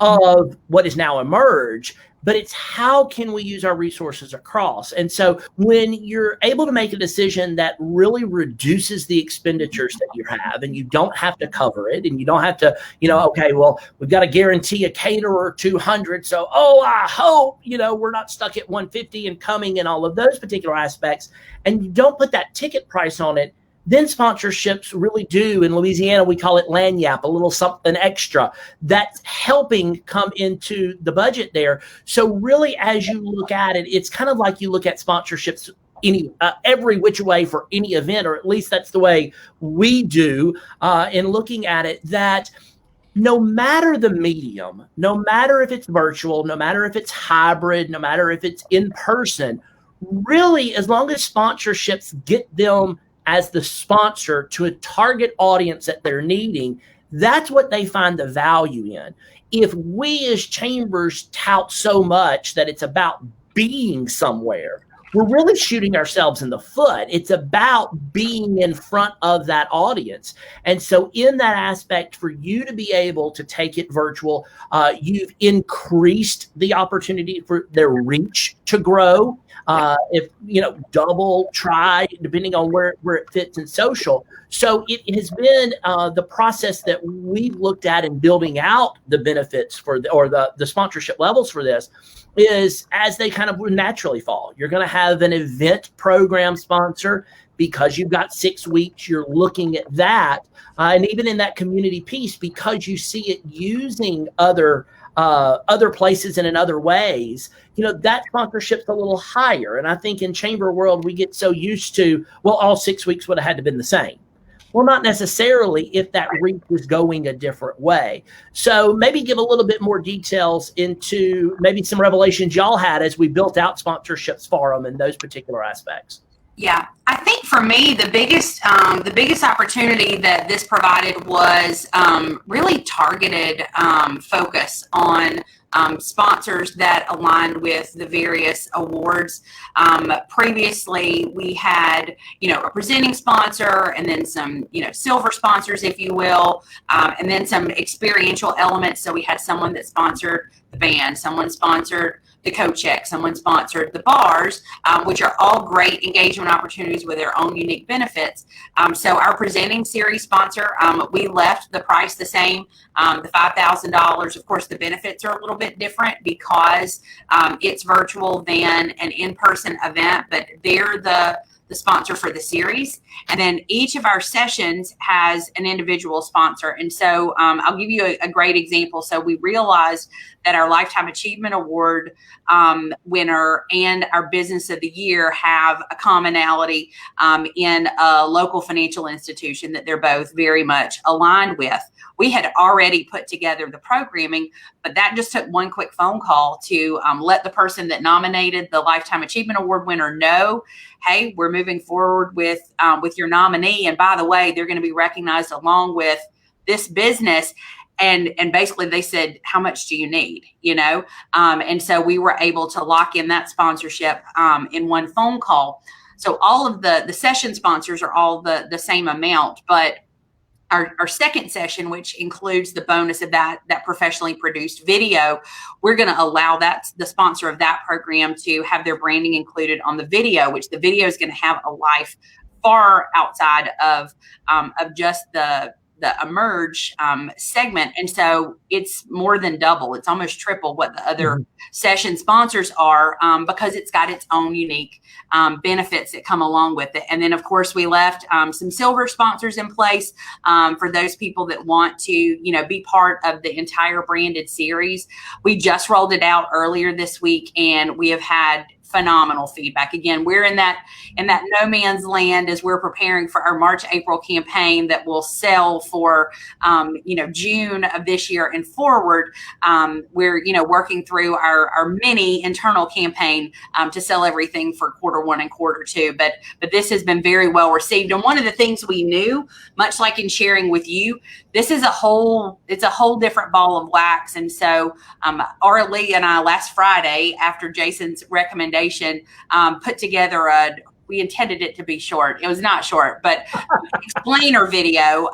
of what is now emerged, but it's how can we use our resources across. And so when you're able to make a decision that really reduces the expenditures that you have, and you don't have to cover it, and you don't have to, okay, well, we've got to guarantee a caterer 200. So, I hope, we're not stuck at 150 and coming and all of those particular aspects. And you don't put that ticket price on it. Then sponsorships really do, in Louisiana, we call it lagniappe, a little something extra that's helping come into the budget there. So really, as you look at it, it's kind of like you look at sponsorships every which way for any event, or at least that's the way we do in looking at it, that no matter the medium, no matter if it's virtual, no matter if it's hybrid, no matter if it's in person, really, as long as sponsorships get them as the sponsor to a target audience that they're needing, that's what they find the value in. If we as chambers tout so much that it's about being somewhere, we're really shooting ourselves in the foot. It's about being in front of that audience. And so in that aspect, for you to be able to take it virtual, you've increased the opportunity for their reach to grow. If double, try, depending on where it fits in social. So it has been the process that we've looked at in building out the benefits for the sponsorship levels for this is as they kind of naturally fall. You're going to have an event program sponsor because you've got 6 weeks. You're looking at that, and even in that community piece, because you see it using other places and in other ways, that sponsorship's a little higher. And I think in chamber world, we get so used to, well, all 6 weeks would have had to been the same. Well, not necessarily if that reach is going a different way. So maybe give a little bit more details into maybe some revelations y'all had as we built out sponsorships for them and those particular aspects. Yeah, I think for me, the biggest opportunity that this provided was really targeted focus on sponsors that aligned with the various awards. Previously, we had, a presenting sponsor and then some, silver sponsors, if you will, and then some experiential elements. So we had someone that sponsored the band, someone sponsored the coat check, someone sponsored the bars, which are all great engagement opportunities with their own unique benefits. So our presenting series sponsor, we left the price the same, the $5,000. Of course, the benefits are a little bit different because it's virtual than an in-person event, but they're the sponsor for the series. And then each of our sessions has an individual sponsor. And so I'll give you a great example. So we realized that our Lifetime Achievement Award winner and our Business of the Year have a commonality in a local financial institution that they're both very much aligned with. We had already put together the programming, but that just took one quick phone call to let the person that nominated the Lifetime Achievement Award winner know, hey, we're moving forward with your nominee. And by the way, they're going to be recognized along with this business. And basically they said, how much do you need? And so we were able to lock in that sponsorship in one phone call. So all of the session sponsors are all the same amount, but our second session, which includes the bonus of that professionally produced video, we're going to allow the sponsor of that program to have their branding included on the video, which the video is going to have a life far outside of just the emerge segment. And so it's more than double. It's almost triple what the other session sponsors are, because it's got its own unique benefits that come along with it. And then, of course, we left some silver sponsors in place for those people that want to, be part of the entire branded series. We just rolled it out earlier this week, and we have had phenomenal feedback. Again, we're in that no man's land as we're preparing for our March-April campaign that will sell for June of this year and forward. We're working through our mini internal campaign to sell everything for Q1 and Q2. But this has been very well received. And one of the things we knew, much like in sharing with you, this is a whole different ball of wax. And so Aura Lee and I last Friday, after Jason's recommendation, put together we intended it to be short. It was not short, but explainer video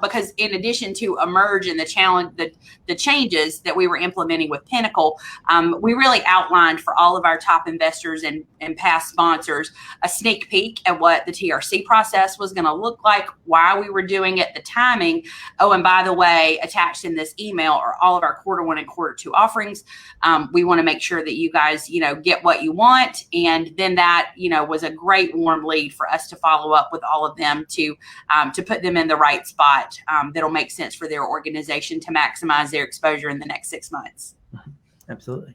because in addition to Emerge and the challenge, the changes that we were implementing with Pinnacle, we really outlined for all of our top investors and past sponsors a sneak peek at what the TRC process was going to look like, why we were doing it, the timing. Oh, and by the way, attached in this email are all of our Q1 and Q2 offerings. We want to make sure that you guys, get what you want. And then that, was a great warm lead for us to follow up with all of them to put them in the right spot that'll make sense for their organization to maximize their exposure in the next 6 months. Absolutely.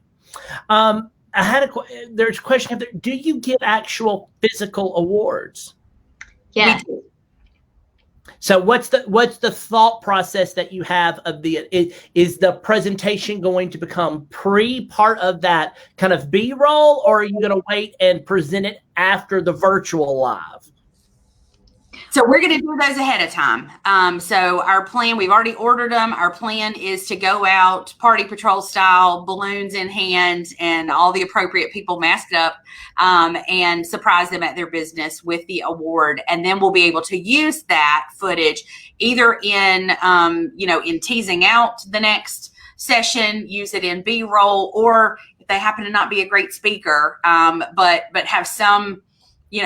There's a question out there. Do you give actual physical awards? Yeah. So what's the thought process that you have of is the presentation going to become part of that kind of B-roll, or are you going to wait and present it after the virtual live? So we're going to do those ahead of time. So our plan, we've already ordered them. Our plan is to go out party patrol style, balloons in hand, and all the appropriate people masked up, and surprise them at their business with the award. And then we'll be able to use that footage either in teasing out the next session, use it in B-roll, or if they happen to not be a great speaker, but have some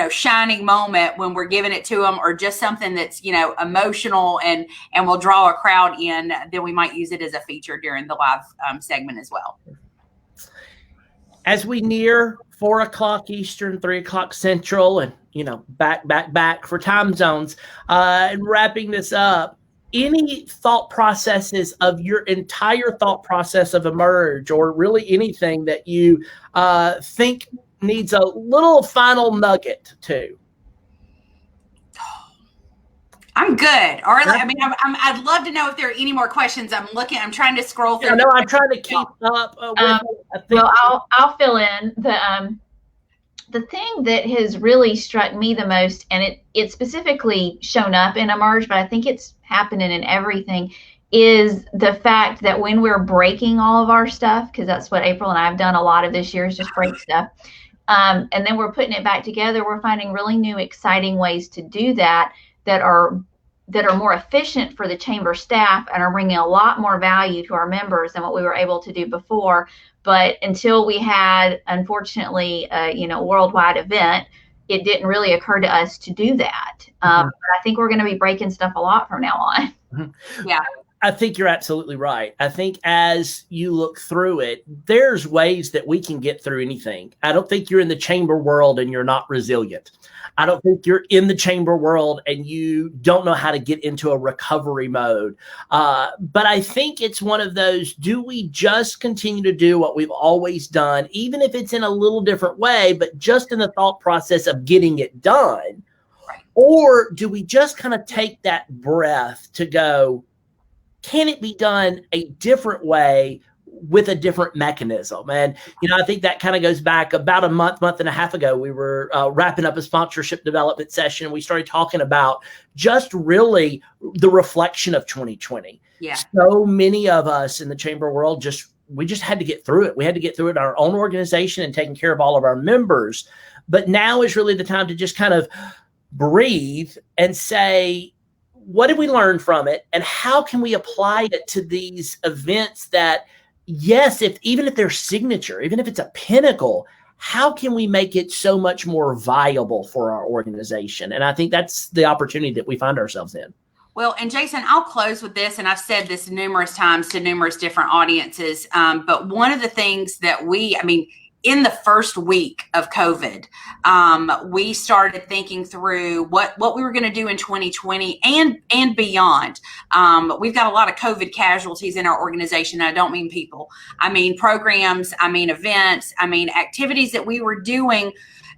shining moment when we're giving it to them, or just something that's, emotional and will draw a crowd in, then we might use it as a feature during the live segment as well. As we near 4 o'clock Eastern, 3 o'clock Central, and, back for time zones, and wrapping this up, any thought processes of your entire thought process of Emerge, or really anything that you think needs a little final nugget too? I'm good. Or I'd love to know if there are any more questions. I'm trying to scroll through. No, I'm trying to keep up. Well, I'll fill in the thing that has really struck me the most, and it's specifically shown up in Emerge, but I think it's happening in everything, is the fact that when we're breaking all of our stuff, because that's what April and I have done a lot of this year, is just break stuff. And then we're putting it back together. We're finding really new, exciting ways to do that are more efficient for the chamber staff and are bringing a lot more value to our members than what we were able to do before. But until we had, unfortunately, a worldwide event, it didn't really occur to us to do that. But I think we're going to be breaking stuff a lot from now on. Yeah. I think you're absolutely right. I think as you look through it, there's ways that we can get through anything. I don't think you're in the chamber world and you're not resilient. I don't think you're in the chamber world and you don't know how to get into a recovery mode. But I think it's one of those, do we just continue to do what we've always done, even if it's in a little different way, but just in the thought process of getting it done? Right. Or do we just kind of take that breath to go, can it be done a different way with a different mechanism? And, I think that kind of goes back about a month and a half ago. We were wrapping up a sponsorship development session, and we started talking about just really the reflection of 2020. Yeah. So many of us in the chamber world we just had to get through it. We had to get through it in our own organization and taking care of all of our members. But now is really the time to just kind of breathe and say, what did we learn from it? And how can we apply it to these events that, yes, even if they're signature, even if it's a pinnacle, how can we make it so much more viable for our organization? And I think that's the opportunity that we find ourselves in. Well, and Jason, I'll close with this, and I've said this numerous times to numerous different audiences, but one of the things that in the first week of COVID, we started thinking through what we were going to do in 2020 and beyond. We've got a lot of COVID casualties in our organization. I don't mean people. I mean programs. I mean events. I mean activities that we were doing.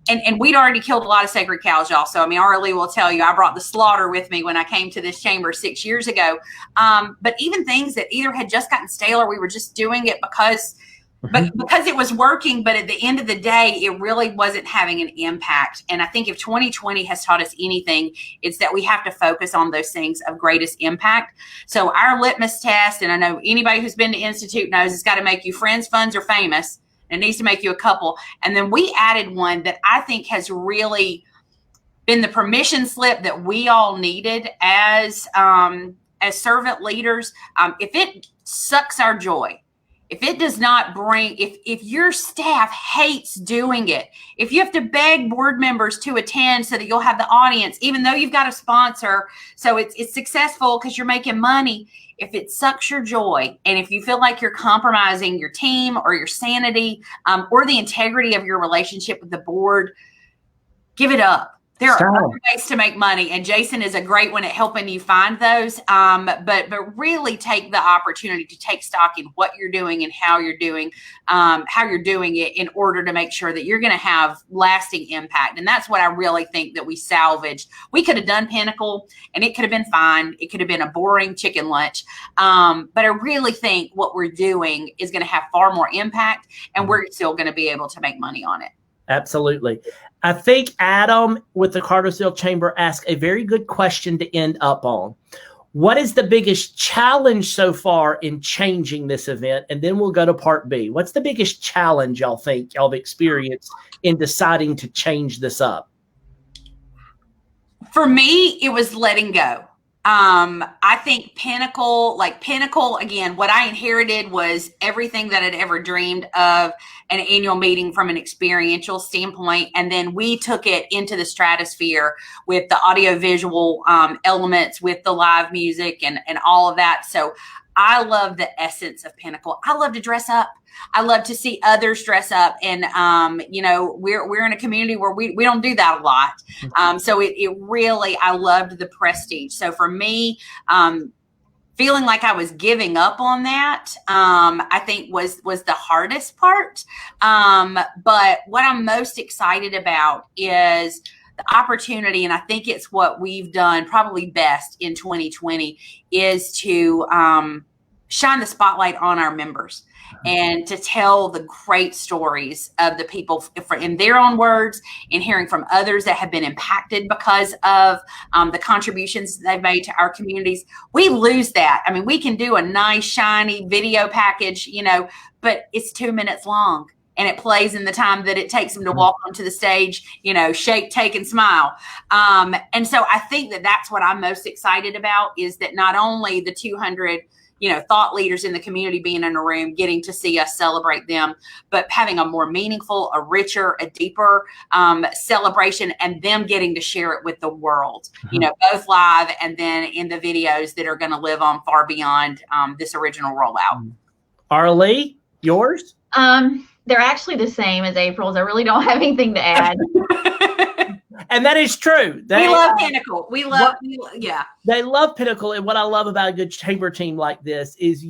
And we'd already killed a lot of sacred cows, y'all. So, Aura Lee will tell you, I brought the slaughter with me when I came to this chamber 6 years ago. But even things that either had just gotten stale or we were just doing it because it was working, but at the end of the day, it really wasn't having an impact. And I think if 2020 has taught us anything, it's that we have to focus on those things of greatest impact. So our litmus test, and I know anybody who's been to Institute knows it's got to make you friends, funds, or famous. It needs to make you a couple. And then we added one that I think has really been the permission slip that we all needed as servant leaders. If it sucks our joy, if it does not bring, if your staff hates doing it, if you have to beg board members to attend so that you'll have the audience, even though you've got a sponsor, so it's successful because you're making money. If it sucks your joy, and if you feel like you're compromising your team or your sanity or the integrity of your relationship with the board, give it up. There are other ways to make money, and Jason is a great one at helping you find those. But really take the opportunity to take stock in what you're doing and how you're doing it in order to make sure that you're going to have lasting impact. And that's what I really think that we salvaged. We could have done Pinnacle, and it could have been fine. It could have been a boring chicken lunch. But I really think what we're doing is going to have far more impact, and we're still going to be able to make money on it. Absolutely. I think Adam with the Cartersville Chamber asked a very good question to end up on. What is the biggest challenge so far in changing this event? And then we'll go to part B. What's the biggest challenge y'all think y'all have experienced in deciding to change this up? For me, it was letting go. I think Pinnacle, again, what I inherited was everything that I'd ever dreamed of an annual meeting from an experiential standpoint. And then we took it into the stratosphere with the audiovisual elements, with the live music and all of that. So I love the essence of Pinnacle. I love to dress up. I love to see others dress up. And, we're in a community where we don't do that a lot. So it really, I loved the prestige. So for me, feeling like I was giving up on that, I think was the hardest part. But what I'm most excited about is the opportunity, and I think it's what we've done probably best in 2020, is to shine the spotlight on our members and to tell the great stories of the people in their own words, and hearing from others that have been impacted because of the contributions they've made to our communities. We lose that. I mean, we can do a nice, shiny video package, but it's 2 minutes long. And it plays in the time that it takes them to walk onto the stage, shake, take, and smile. And so I think that that's what I'm most excited about, is that not only the 200, thought leaders in the community being in a room, getting to see us celebrate them, but having a more meaningful, a richer, a deeper celebration, and them getting to share it with the world, both live and then in the videos that are going to live on far beyond this original rollout. Aura Lee, yours? They're actually the same as April's. I really don't have anything to add. And that is true. We love Pinnacle. They love Pinnacle. And what I love about a good chamber team like this is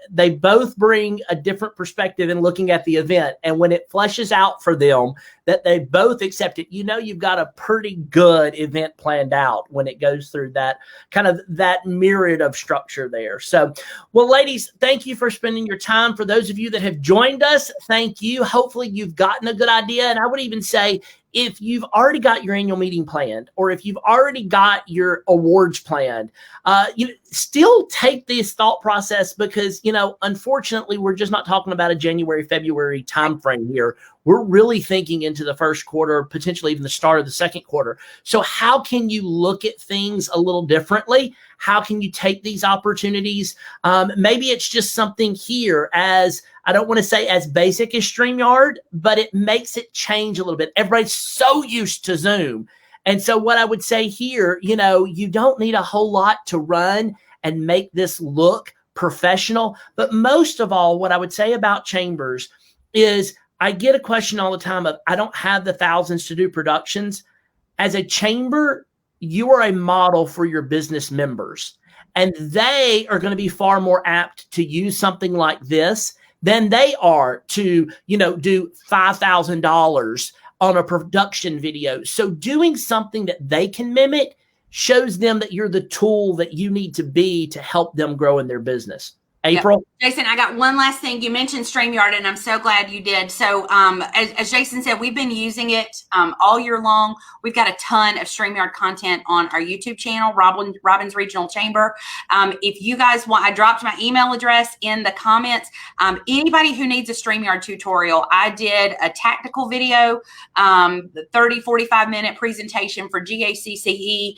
they both bring a different perspective in looking at the event. And when it fleshes out for them that they both accept it, you've got a pretty good event planned out when it goes through that kind of that myriad of structure there. So, well, ladies, thank you for spending your time. For those of you that have joined us, thank you. Hopefully you've gotten a good idea. And I would even say, if you've already got your annual meeting planned, or if you've already got your awards planned, still take this thought process, because, unfortunately, we're just not talking about a January, February timeframe here. We're really thinking into the first quarter, potentially even the start of the second quarter. So how can you look at things a little differently? How can you take these opportunities? Maybe it's just something here, as I don't want to say as basic as StreamYard, but it makes it change a little bit. Everybody's so used to Zoom. And so what I would say here, you don't need a whole lot to run and make this look professional. But most of all, what I would say about Chambers is, I get a question all the time of, I don't have the thousands to do productions. As a chamber, you are a model for your business members, and they are going to be far more apt to use something like this than they are to, do $5,000 on a production video. So doing something that they can mimic shows them that you're the tool that you need to be to help them grow in their business. April? Yep. Jason, I got one last thing. You mentioned StreamYard, and I'm so glad you did. So as Jason said, we've been using it all year long. We've got a ton of StreamYard content on our YouTube channel, Robbins Regional Chamber. If you guys want, I dropped my email address in the comments. Anybody who needs a StreamYard tutorial, I did a tactical video, 30, 45-minute presentation for GACCE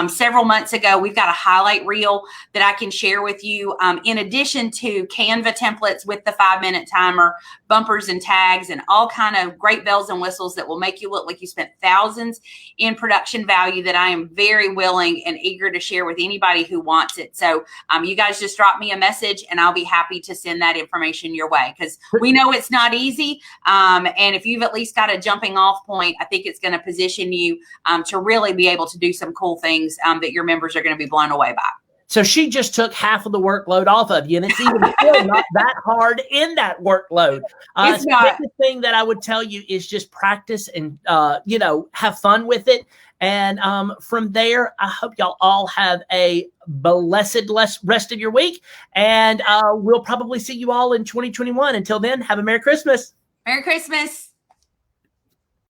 several months ago. We've got a highlight reel that I can share with you, in addition to Canva templates with the 5-minute timer, bumpers and tags, and all kind of great bells and whistles that will make you look like you spent thousands in production value, that I am very willing and eager to share with anybody who wants it. So you guys just drop me a message and I'll be happy to send that information your way, because we know it's not easy. And if you've at least got a jumping off point, I think it's going to position you to really be able to do some cool things that your members are going to be blown away by. So she just took half of the workload off of you, and it's even still not that hard in that workload. It's not. The thing that I would tell you is just practice and, have fun with it. And from there, I hope y'all all have a blessed rest of your week. And we'll probably see you all in 2021. Until then, have a Merry Christmas. Merry Christmas.